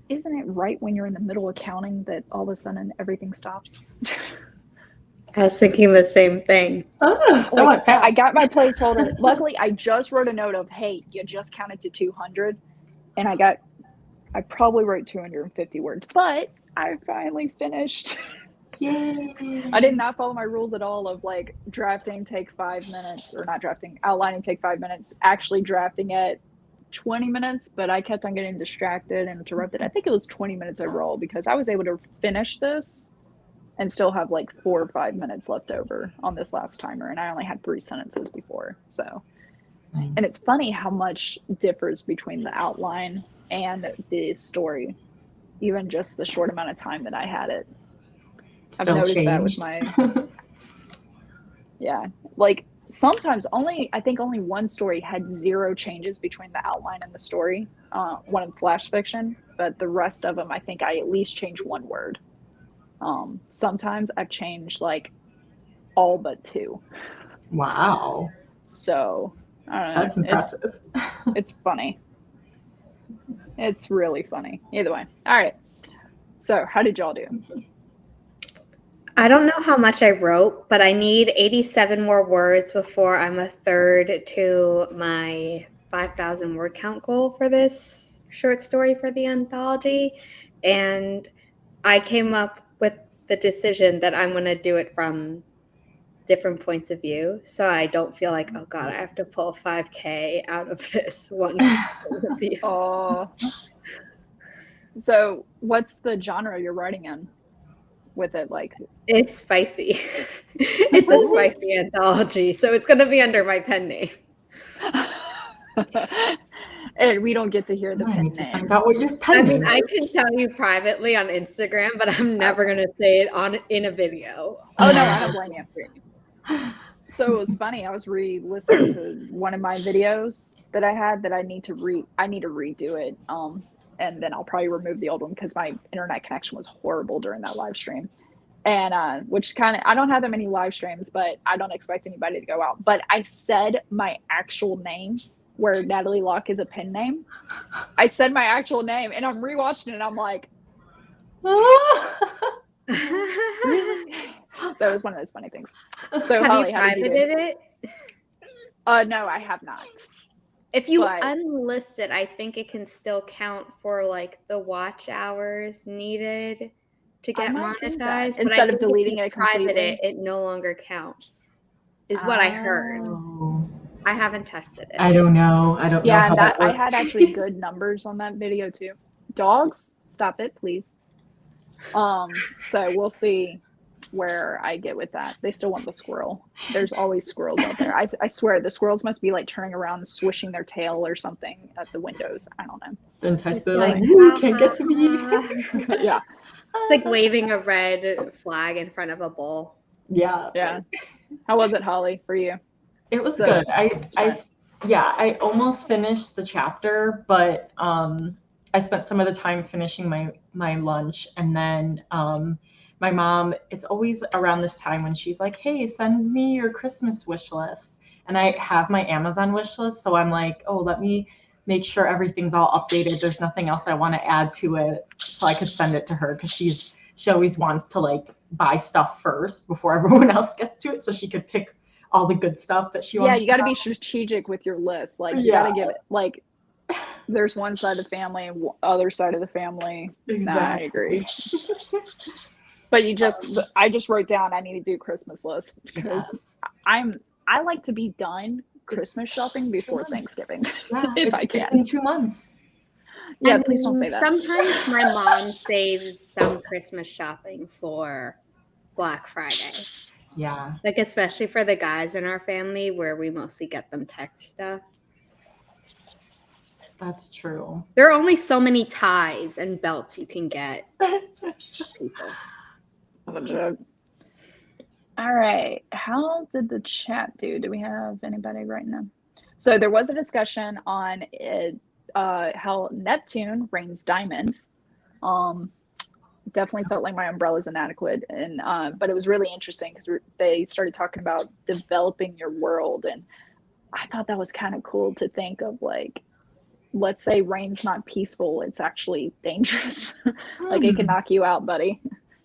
[SPEAKER 2] isn't it right when you're in the middle of counting that all of a sudden everything stops?
[SPEAKER 1] I was thinking the same thing.
[SPEAKER 3] Oh, that went fast.
[SPEAKER 2] I got my placeholder. Luckily, I just wrote a note of, hey, you just counted to 200. And I probably wrote 250 words, but I finally finished.
[SPEAKER 3] Yay.
[SPEAKER 2] I did not follow my rules at all of like drafting take 5 minutes, or not drafting, outlining take 5 minutes, actually drafting at 20 minutes, but I kept on getting distracted and interrupted. I think it was 20 minutes overall because I was able to finish this and still have like 4 or 5 minutes left over on this last timer, and I only had 3 sentences before. So,
[SPEAKER 3] Nice.
[SPEAKER 2] and it's funny how much differs between the outline and the story, even just the short amount of time that I had it.
[SPEAKER 3] Still
[SPEAKER 2] I've noticed that with
[SPEAKER 3] changed.
[SPEAKER 2] my yeah, like sometimes I think only one story had 0 changes between the outline and the story, one in flash fiction, but the rest of them I think I at least changed 1 word. Sometimes I've changed like all but 2.
[SPEAKER 3] Wow.
[SPEAKER 2] So I don't know.
[SPEAKER 3] That's impressive.
[SPEAKER 2] It's funny. It's really funny. Either way. All right. So how did y'all do?
[SPEAKER 1] I don't know how much I wrote, but I need 87 more words before I'm a third to my 5,000 word count goal for this short story for the anthology. And I came up with the decision that I'm going to do it from different points of view. So I don't feel like, oh God, I have to pull 5K out of this one point of view.
[SPEAKER 2] Oh. So what's the genre you're writing in with it? Like,
[SPEAKER 1] It's spicy. It's a spicy anthology, so it's going to be under my pen name.
[SPEAKER 2] and we don't get to hear the
[SPEAKER 3] I
[SPEAKER 2] pen
[SPEAKER 3] need to
[SPEAKER 2] name.
[SPEAKER 3] find out what your pen
[SPEAKER 1] I
[SPEAKER 3] name
[SPEAKER 1] mean, I
[SPEAKER 3] is.
[SPEAKER 1] can tell you privately on Instagram, but I'm never going to say it in a video.
[SPEAKER 2] Oh no, I don't blame you. So it was funny. I was re-listening to one of my videos that I had that I need to redo it. And then I'll probably remove the old one because my internet connection was horrible during that live stream. And which kind of, I don't have that many live streams, but I don't expect anybody to go out. But I said my actual name, where Natalie Locke is a pen name. I said my actual name, and I'm rewatching it, and I'm like, really? So it was one of those funny things. So
[SPEAKER 1] Have
[SPEAKER 2] Holly,
[SPEAKER 1] you
[SPEAKER 2] how did you do?
[SPEAKER 1] privated it?
[SPEAKER 2] No, I have not.
[SPEAKER 1] If you
[SPEAKER 2] But-
[SPEAKER 1] unlist it, I think it can still count for like the watch hours needed to get
[SPEAKER 2] might do that.
[SPEAKER 1] monetized. But
[SPEAKER 2] Instead
[SPEAKER 1] I
[SPEAKER 2] of
[SPEAKER 1] think if
[SPEAKER 2] deleting
[SPEAKER 1] you
[SPEAKER 2] it
[SPEAKER 1] private
[SPEAKER 2] completely.
[SPEAKER 1] it no longer counts, is what I heard.
[SPEAKER 3] Oh,
[SPEAKER 1] I haven't tested it.
[SPEAKER 3] I don't know. I don't know
[SPEAKER 2] Yeah,
[SPEAKER 3] how
[SPEAKER 2] and
[SPEAKER 3] that
[SPEAKER 2] I
[SPEAKER 3] works.
[SPEAKER 2] had actually good numbers on that video too. Dogs, stop it, please. So we'll see where I get with that. They still want the squirrel. There's always squirrels out there. I swear the squirrels must be like turning around, swishing their tail or something at the windows. I don't know.
[SPEAKER 3] Then test
[SPEAKER 1] It's
[SPEAKER 3] it
[SPEAKER 1] like,
[SPEAKER 3] like, "Ooh, can't get to me."
[SPEAKER 2] Yeah.
[SPEAKER 1] It's like waving a red flag in front of a bull.
[SPEAKER 3] Yeah.
[SPEAKER 2] Yeah. How was it, Holly, for you?
[SPEAKER 3] It was
[SPEAKER 2] So,
[SPEAKER 3] good.
[SPEAKER 2] smart.
[SPEAKER 3] I almost finished the chapter, but I spent some of the time finishing my lunch, and then my mom, it's always around this time when she's like, "Hey, send me your Christmas wish list." And I have my Amazon wish list, so I'm like, "Oh, let me make sure everything's all updated. There's nothing else I want to add to it, so I could send it to her, because she always wants to like buy stuff first before everyone else gets to it, so she could pick all the good stuff that she wants.
[SPEAKER 2] Yeah, you got to be strategic with your list. Like, you got to give it, like, there's one side of the family, other side of the family.
[SPEAKER 3] Exactly.
[SPEAKER 2] Nah, I agree. But I just wrote down I need to do Christmas lists because I like to be done Christmas shopping before Thanksgiving.
[SPEAKER 3] Yeah,
[SPEAKER 2] if I can.
[SPEAKER 3] It's in 2 months.
[SPEAKER 2] Yeah,
[SPEAKER 1] And
[SPEAKER 2] please don't say that.
[SPEAKER 1] Sometimes my mom saves some Christmas shopping for Black Friday.
[SPEAKER 3] Yeah.
[SPEAKER 1] Like, especially for the guys in our family where we mostly get them tech stuff.
[SPEAKER 3] That's true.
[SPEAKER 1] There are only so many ties and belts you can get people.
[SPEAKER 2] All right. How did the chat do? Do we have anybody right now? So there was a discussion on how Neptune rains diamonds. Definitely felt like my umbrella is inadequate, and but it was really interesting because they started talking about developing your world, and I thought that was kind of cool to think of, like, let's say rain's not peaceful, it's actually dangerous. Like it can knock you out, buddy.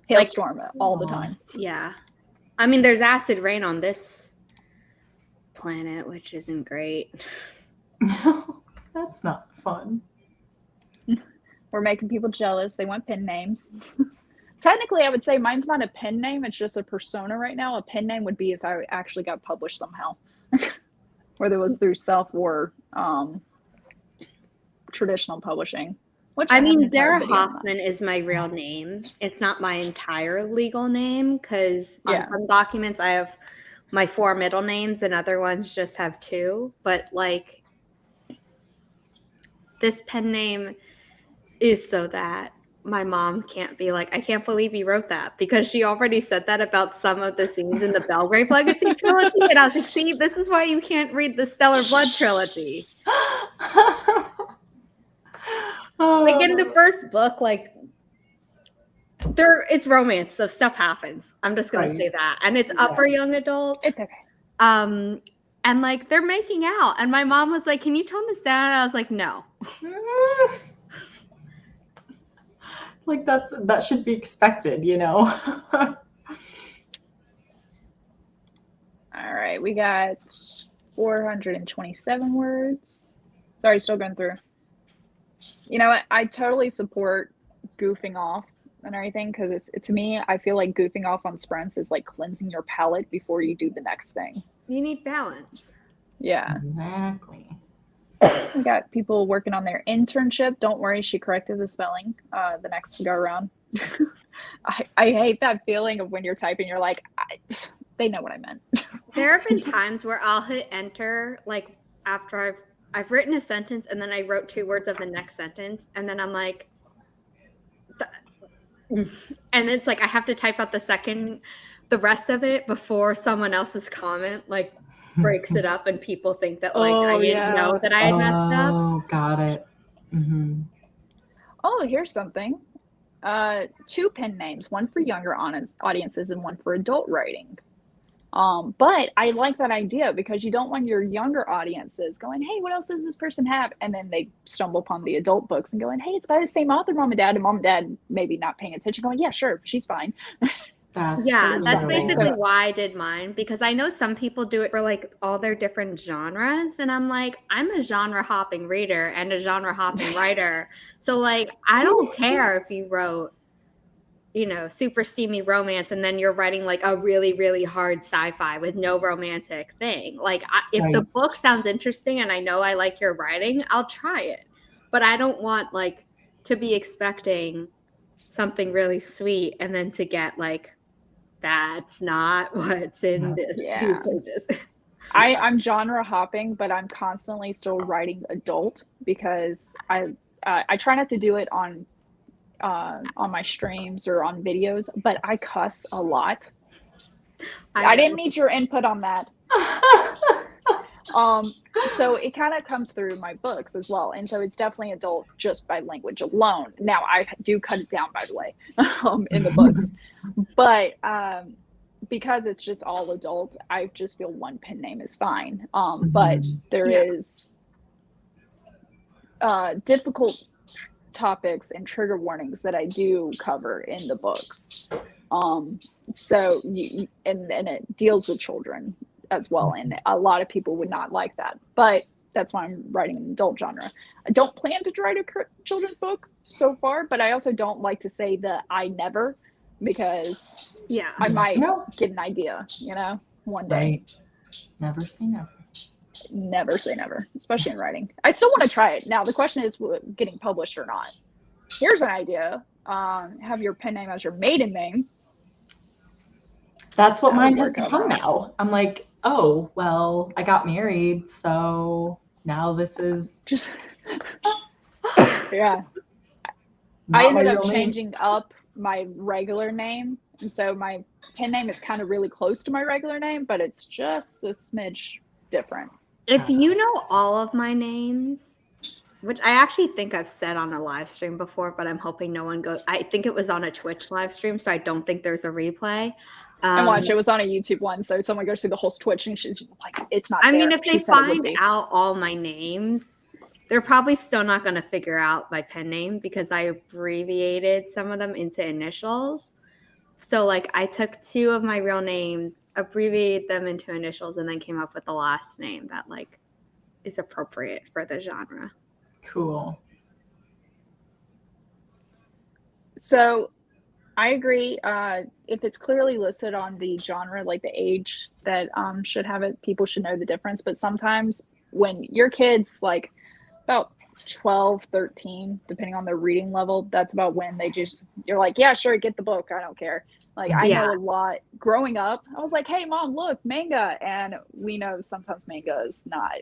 [SPEAKER 2] Hailstorm all the time.
[SPEAKER 1] Yeah. I mean, there's acid rain on this planet, which isn't great.
[SPEAKER 3] That's not fun.
[SPEAKER 2] We're making people jealous. They want pen names. Technically, I would say mine's not a pen name. It's just a persona right now. A pen name would be if I actually got published somehow. Whether it was through self or traditional publishing. Which
[SPEAKER 1] I mean, Zara Hoffman is my real name. It's not my entire legal name because on some documents I have my 4 middle names and other ones just have 2. But like this pen name is so that my mom can't be like, I can't believe you wrote that, because she already said that about some of the scenes in the Belgrave Legacy trilogy. And I was like, see, this is why you can't read the Stellar Blood trilogy. Like in the first book, like it's romance, so stuff happens. I'm just gonna say that. And it's upper young adult.
[SPEAKER 2] It's okay.
[SPEAKER 1] And like they're making out. And my mom was like, can you tone this down? And I was like, no.
[SPEAKER 3] Like that should be expected, you know.
[SPEAKER 2] All right, we got 427 words. Sorry, still going through. You know what? I totally support goofing off and everything, because it's to me, I feel like goofing off on sprints is like cleansing your palate before you do the next thing.
[SPEAKER 1] You need balance.
[SPEAKER 2] Yeah.
[SPEAKER 3] Exactly.
[SPEAKER 2] We got people working on their internship. Don't worry, she corrected the spelling the next go around. I hate that feeling of when you're typing, you're like, they know what I meant.
[SPEAKER 1] There have been times where I'll hit enter, like after I've written a sentence and then I wrote 2 words of the next sentence, and then I'm like, and it's like I have to type out the rest of it before someone else's comment like breaks it up and people think that like I didn't know that I had messed up.
[SPEAKER 3] Oh, got it. Mm-hmm.
[SPEAKER 2] Oh, here's something. 2 pen names, one for younger audiences and one for adult writing. But I like that idea, because you don't want your younger audiences going, hey, what else does this person have? And then they stumble upon the adult books and going, hey, it's by the same author, mom and dad. And mom and dad maybe not paying attention, going, yeah, sure, she's fine.
[SPEAKER 3] That's
[SPEAKER 1] basically why I did mine, because I know some people do it for like all their different genres, and I'm like, I'm a genre hopping reader and a genre hopping writer, so like I don't care if you wrote, you know, super steamy romance and then you're writing like a really, really hard sci-fi with no romantic thing. Like if the book sounds interesting and I know I like your writing, I'll try it, but I don't want like to be expecting something really sweet and then to get like, that's not what's in the few pages.
[SPEAKER 2] I'm genre hopping, but I'm constantly still writing adult, because I try not to do it on my streams or on videos, but I cuss a lot. I didn't need your input on that. So it kind of comes through my books as well, and so it's definitely adult just by language alone. Now I do cut it down, by the way, in the books, but because it's just all adult, I just feel one pen name is fine. But there is difficult topics and trigger warnings that I do cover in the books. So and it deals with children as well, and a lot of people would not like that, but that's why I'm writing an adult genre. I don't plan to write a children's book so far, but I also don't like to say that I never, because I might get an idea, you know, one day.
[SPEAKER 3] Right. Never say never.
[SPEAKER 2] Never say never, especially in writing. I still want to try it. Now the question is, will it getting published or not? Here's an idea. Have your pen name as your maiden name.
[SPEAKER 3] That's what mine has become now. I'm like, oh, well, I got married, so now this is
[SPEAKER 2] just I ended up changing up my regular name, and so my pen name is kind of really close to my regular name, but it's just a smidge different.
[SPEAKER 1] If you know all of my names, which I actually think I've said on a live stream before, but I'm hoping no one goes. I think it was on a Twitch live stream, so I don't think there's a replay.
[SPEAKER 2] And watch, it was on a YouTube one, so someone goes through the whole Twitch and she's like, it's not.
[SPEAKER 1] I mean, if they find out all my names, they're probably still not going to figure out my pen name because I abbreviated some of them into initials. So like I took 2 of my real names, abbreviated them into initials, and then came up with the last name that like is appropriate for the genre.
[SPEAKER 3] Cool.
[SPEAKER 2] So I agree. If it's clearly listed on the genre, like the age that should have it, people should know the difference. But sometimes when your kid's like about 12, 13, depending on their reading level, that's about when you're like, yeah, sure, get the book. I don't care. Like, I know a lot. Growing up, I was like, hey, Mom, look, manga. And we know sometimes manga is not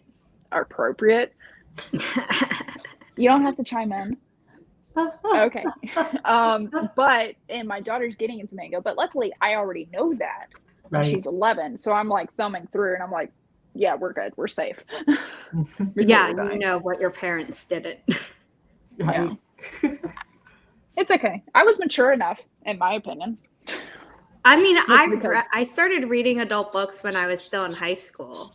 [SPEAKER 2] appropriate. You don't have to chime in. Okay. But and my daughter's getting into manga, but luckily I already know that. Right. She's 11, so I'm like thumbing through and I'm like, yeah, we're good, we're safe.
[SPEAKER 1] Yeah, you know what your parents didn't.
[SPEAKER 2] Yeah. It's okay. I was mature enough, in my opinion.
[SPEAKER 1] I mean, I started reading adult books when I was still in high school.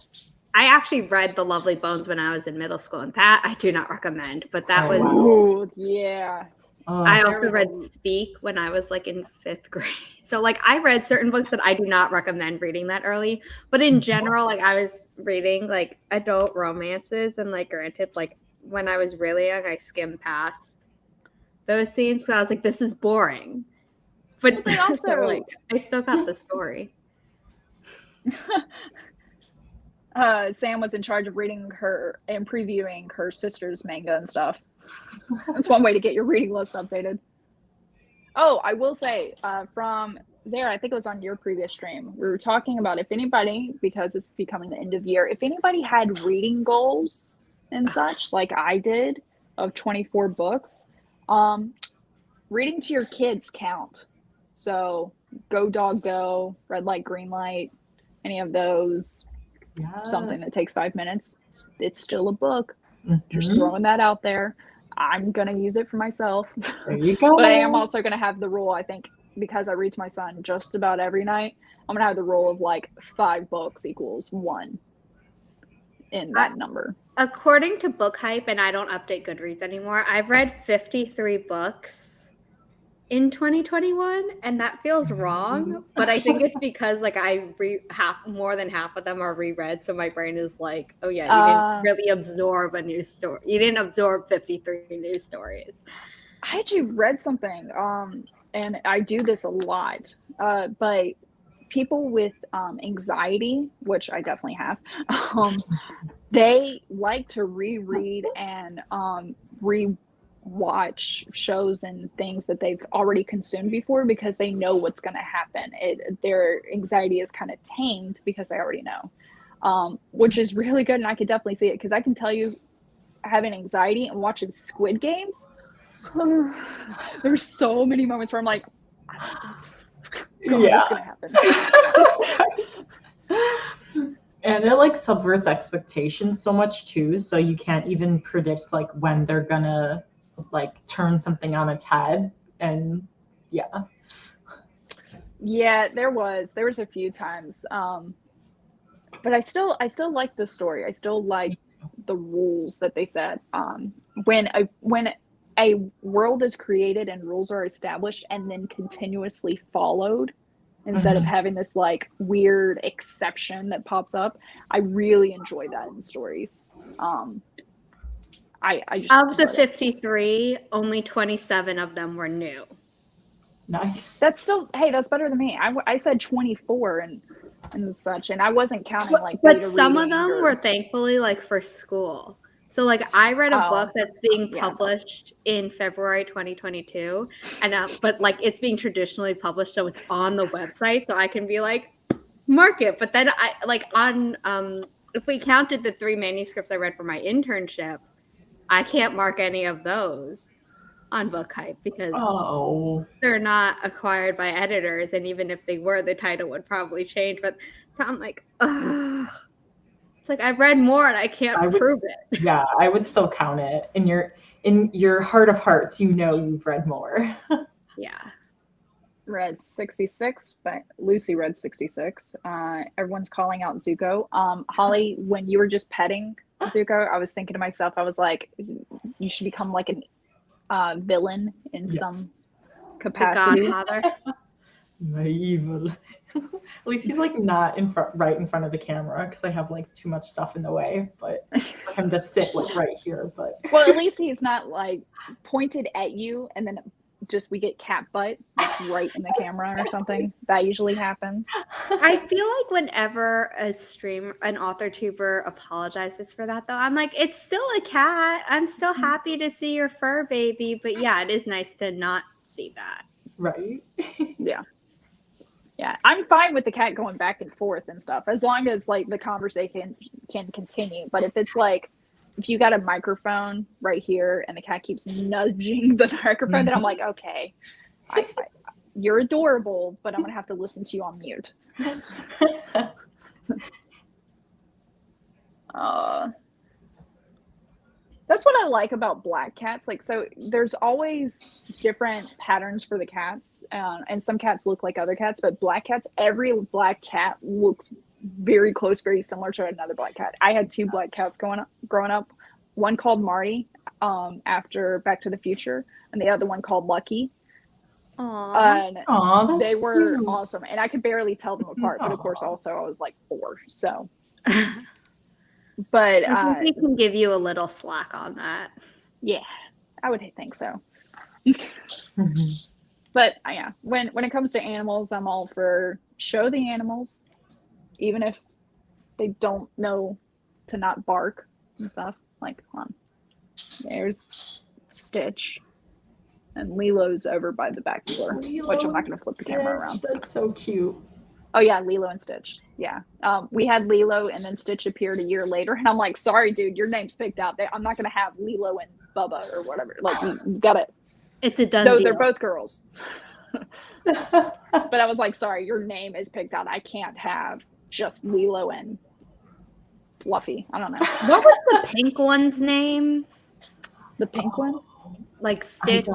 [SPEAKER 1] I actually read The Lovely Bones when I was in middle school, and that I do not recommend. But that was...
[SPEAKER 2] Oh, yeah.
[SPEAKER 1] I also read Speak when I was like in 5th grade. So like I read certain books that I do not recommend reading that early. But in general, like I was reading like adult romances, and like granted, like when I was really young, I skimmed past those scenes because I was like, this is boring. But they also like I still got the story.
[SPEAKER 2] Sam was in charge of reading her and previewing her sister's manga and stuff. That's one way to get your reading list updated. Oh, I will say, from Zara, I think it was on your previous stream, we were talking about if anybody, because it's becoming the end of year, if anybody had reading goals and such, like I did, of 24 books, reading to your kids count. So Go Dog Go, Red Light, Green Light, any of those, something that takes 5 minutes, it's still a book. Just throwing that out there. I'm going to use it for myself.
[SPEAKER 3] There you go.
[SPEAKER 2] But I am also going to have the rule, I think, because I read to my son just about every night, I'm going to have the rule of like 5 books equals 1 in that number.
[SPEAKER 1] According to Book Hype, and I don't update Goodreads anymore, I've read 53 books in 2021, and that feels wrong. But I think it's because like more than half of them are reread, so my brain is like, oh yeah, you didn't really absorb a new story. You didn't absorb 53 news stories.
[SPEAKER 2] I actually read something, and I do this a lot, but people with anxiety, which I definitely have, they like to reread and watch shows and things that they've already consumed before because they know what's going to happen. Their anxiety is kind of tamed because they already know, which is really good. And I could definitely see it because I can tell you, having anxiety and watching Squid Games, there's so many moments where I'm like, God, what's going to happen?
[SPEAKER 3] And it like subverts expectations so much too. So you can't even predict like when they're gonna like turn something on its head. And yeah,
[SPEAKER 2] there was a few times, but I still like the story. I still like the rules that they set. When a world is created and rules are established and then continuously followed, instead of having this like weird exception that pops up, I really enjoy that in stories. I just
[SPEAKER 1] of the 53, only 27 of them were new.
[SPEAKER 3] Nice.
[SPEAKER 2] That's still, hey, that's better than me. I said 24 and such, and I wasn't counting like.
[SPEAKER 1] But some of them were thankfully like for school. So like I read a book that's being published in February 2022, and but like it's being traditionally published, so it's on the website, so I can be like, mark it. But then I like on if we counted the 3 manuscripts I read for my internship, I can't mark any of those on Book Hype because they're not acquired by editors, and even if they were, the title would probably change. But so I'm like, ugh. It's like I've read more and I can't prove it.
[SPEAKER 3] Yeah, I would still count it. In your heart of hearts, you know you've read more.
[SPEAKER 1] Yeah.
[SPEAKER 2] Read 66, but Lucy read 66. Everyone's calling out Zuko. Holly, when you were just petting Zuko, I was thinking to myself, I was like, you should become like a villain in some
[SPEAKER 1] The
[SPEAKER 2] capacity.
[SPEAKER 1] Godfather.
[SPEAKER 3] My evil. At least he's like not in front, right in front of the camera, because I have like too much stuff in the way. But for him to sit like right here, but
[SPEAKER 2] Well, at least he's not like pointed at you and then just we get cat butt like right in the camera or something. That usually happens.
[SPEAKER 1] I feel like whenever an author tuber apologizes for that, though, I'm like, it's still a cat. I'm still happy to see your fur baby, but yeah, it is nice to not see that.
[SPEAKER 3] right.
[SPEAKER 2] Yeah, I'm fine with the cat going back and forth and stuff as long as like the conversation can continue. But if it's like if you got a microphone right here and the cat keeps nudging the microphone, then I'm like, okay, you're adorable, but I'm gonna have to listen to you on mute. That's what I like about black cats. Like, so there's always different patterns for the cats, and some cats look like other cats, but black cats, every black cat looks very close, very similar to another black cat. I had two black cats growing up. One called Marty, after Back to the Future, and the other one called Lucky. And
[SPEAKER 3] Aww,
[SPEAKER 2] they were
[SPEAKER 3] cute.
[SPEAKER 2] awesome, and I could barely tell them apart. But of course, also I was like 4, so. But
[SPEAKER 1] I think we can give you a little slack on that.
[SPEAKER 2] Yeah, I would think so. But yeah, when it comes to animals, I'm all for show the animals, even if they don't know to not bark and stuff. Like, hold on, there's Stitch, and Lilo's over by the back door, which I'm not going to flip the camera around.
[SPEAKER 3] That's so cute.
[SPEAKER 2] Oh yeah, Lilo and Stitch. Yeah, we had Lilo, and then Stitch appeared a year later, and I'm like, sorry, dude, your name's picked out. I'm not gonna have Lilo and Bubba or whatever. Like, you got it.
[SPEAKER 1] It's a done
[SPEAKER 2] No,
[SPEAKER 1] deal.
[SPEAKER 2] they're both girls. But I was like, sorry, your name is picked out. I can't have just Lilo and Fluffy. I don't know.
[SPEAKER 1] What was the pink one's name?
[SPEAKER 2] The pink one?
[SPEAKER 1] Like Stitch,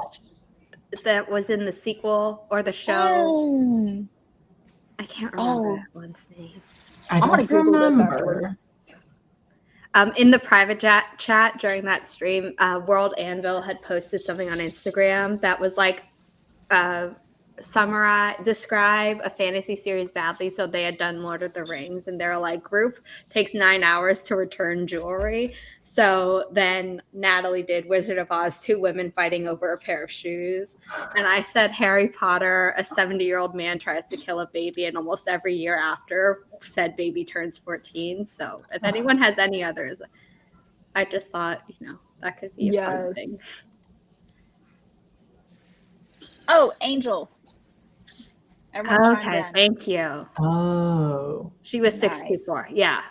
[SPEAKER 1] that was in the sequel or the show. I can't remember that one's name.
[SPEAKER 2] I'm gonna Google this afterwards.
[SPEAKER 1] In the private chat during that stream, World Anvil had posted something on Instagram that was like, describe a fantasy series badly. So they had done Lord of the Rings, and their like group takes 9 hours to return jewelry. So then Natalie did Wizard of Oz, 2 women fighting over a pair of shoes. And I said Harry Potter, a 70-year-old man tries to kill a baby, and almost every year after said baby turns 14. So if anyone has any others, I just thought, that could be a fun thing.
[SPEAKER 2] Oh, Angel. Everyone
[SPEAKER 1] okay, thank you.
[SPEAKER 3] Oh.
[SPEAKER 1] She was 64. Yeah.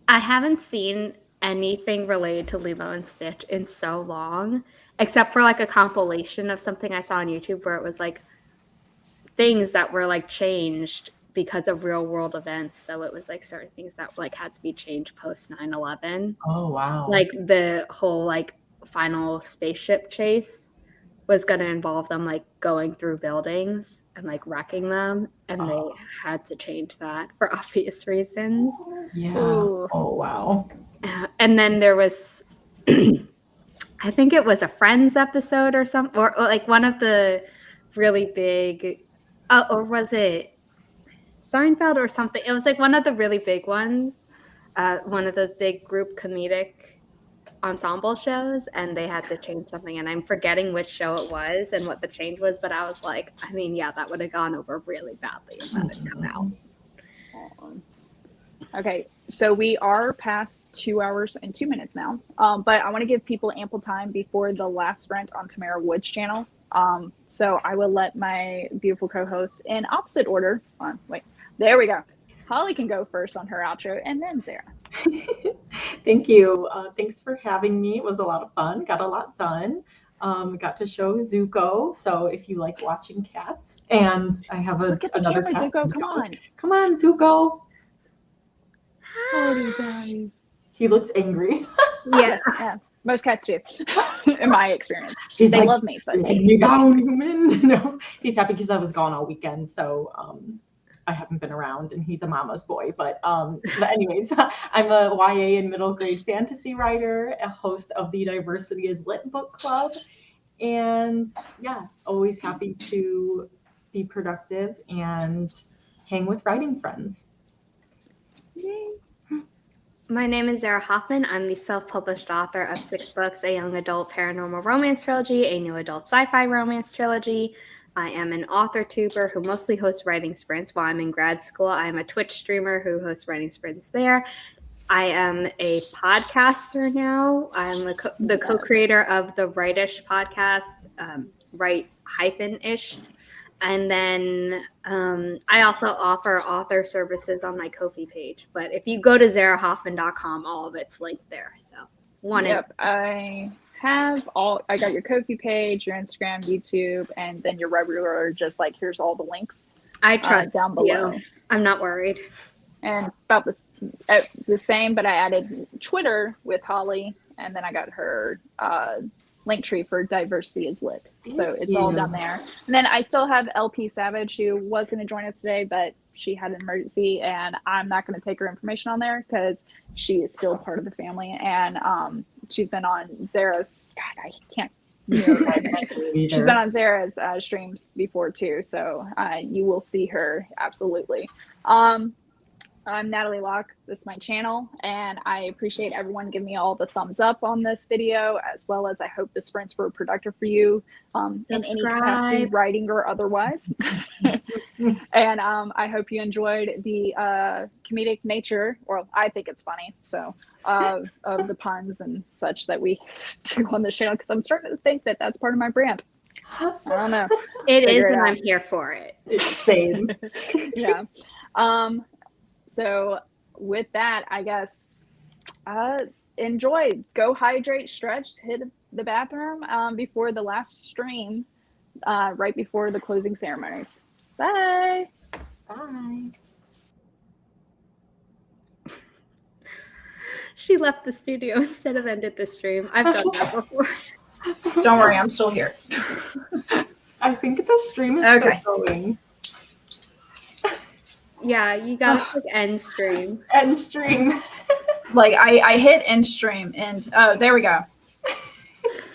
[SPEAKER 1] I haven't seen anything related to Lilo and Stitch in so long, except for like a compilation of something I saw on YouTube where it was like things that were like changed because of real world events. So it was like certain things that like had to be changed post 9/11.
[SPEAKER 3] Oh, wow.
[SPEAKER 1] Like the whole like final spaceship chase was going to involve them like going through buildings and like wrecking them, and they had to change that for obvious reasons.
[SPEAKER 3] Yeah. Ooh. Oh, wow.
[SPEAKER 1] And then there was I think it was a Friends episode or something, or like one of the really big or was it Seinfeld or something? It was like one of the really big ones, one of those big group comedic ensemble shows, and they had to change something, and I'm forgetting which show it was and what the change was, but I was like, I mean, yeah, that would have gone over really badly if that had come out.
[SPEAKER 2] Okay, so we are past 2 hours and 2 minutes now, but I want to give people ample time before the last sprint on Tamara Wood's channel. So I will let my beautiful co-hosts in opposite order. There we go. Holly can go first on her outro, and then Zara.
[SPEAKER 3] Thank you. Thanks for having me. It was a lot of fun. Got a lot done. Got to show Zuko. So if you like watching cats, and I have another
[SPEAKER 2] camera,
[SPEAKER 3] cat.
[SPEAKER 2] Zuko,
[SPEAKER 3] Come on, Zuko.
[SPEAKER 2] Oh, these eyes.
[SPEAKER 3] He looks angry.
[SPEAKER 2] Yes, yeah. Most cats do, in my experience. They like, love me, but
[SPEAKER 3] you down, human. No, he's happy because I was gone all weekend. So I haven't been around and he's a mama's boy. But anyways, I'm a YA and middle grade fantasy writer, a host of the Diversity is Lit book club. And yeah, always happy to be productive and hang with writing friends.
[SPEAKER 2] Yay.
[SPEAKER 1] My name is Zara Hoffman. I'm the self-published author of 6 books, a young adult paranormal romance trilogy, a new adult sci-fi romance trilogy. I am an author tuber who mostly hosts writing sprints while I'm in grad school. I am a Twitch streamer who hosts writing sprints there. I am a podcaster now. I'm the co-creator of the Write-ish podcast, Write-ish. And then I also offer author services on my Ko-fi page. But if you go to zarahoffman.com, all of it's linked there. So
[SPEAKER 2] I got your Ko-fi page, your Instagram, YouTube, and then your regular, just like, here's all the links.
[SPEAKER 1] I trust
[SPEAKER 2] down below.
[SPEAKER 1] you. I'm not worried.
[SPEAKER 2] And about the same, but I added Twitter with Holly, and then I got her link tree for Diversity is Lit. So it's all down there. And then I still have LP Savage, who was going to join us today, but she had an emergency, and I'm not going to take her information on there because she is still part of the family. And she's been on Zara's, God, I can't. She's been on Zara's streams before too, so you will see her absolutely. I'm Natalie Locke. This is my channel, and I appreciate everyone giving me all the thumbs up on this video, as well as I hope the sprints were productive for you in any capacity, writing or otherwise. And I hope you enjoyed the comedic nature, or I think it's funny, so of the puns and such that we do on this channel, because I'm starting to think that that's part of my brand. I don't know.
[SPEAKER 1] It is, and I'm here for it.
[SPEAKER 3] Same.
[SPEAKER 2] Yeah. So with that, I guess, enjoy, go hydrate, stretch, hit the bathroom before the last stream, right before the closing ceremonies. Bye.
[SPEAKER 3] Bye.
[SPEAKER 1] She left the studio instead of ended the stream. I've done that before.
[SPEAKER 4] Don't worry, I'm still here.
[SPEAKER 3] I think the stream is still going.
[SPEAKER 1] Yeah, you gotta click end stream.
[SPEAKER 3] End stream.
[SPEAKER 4] Like I hit end stream and oh, there we go.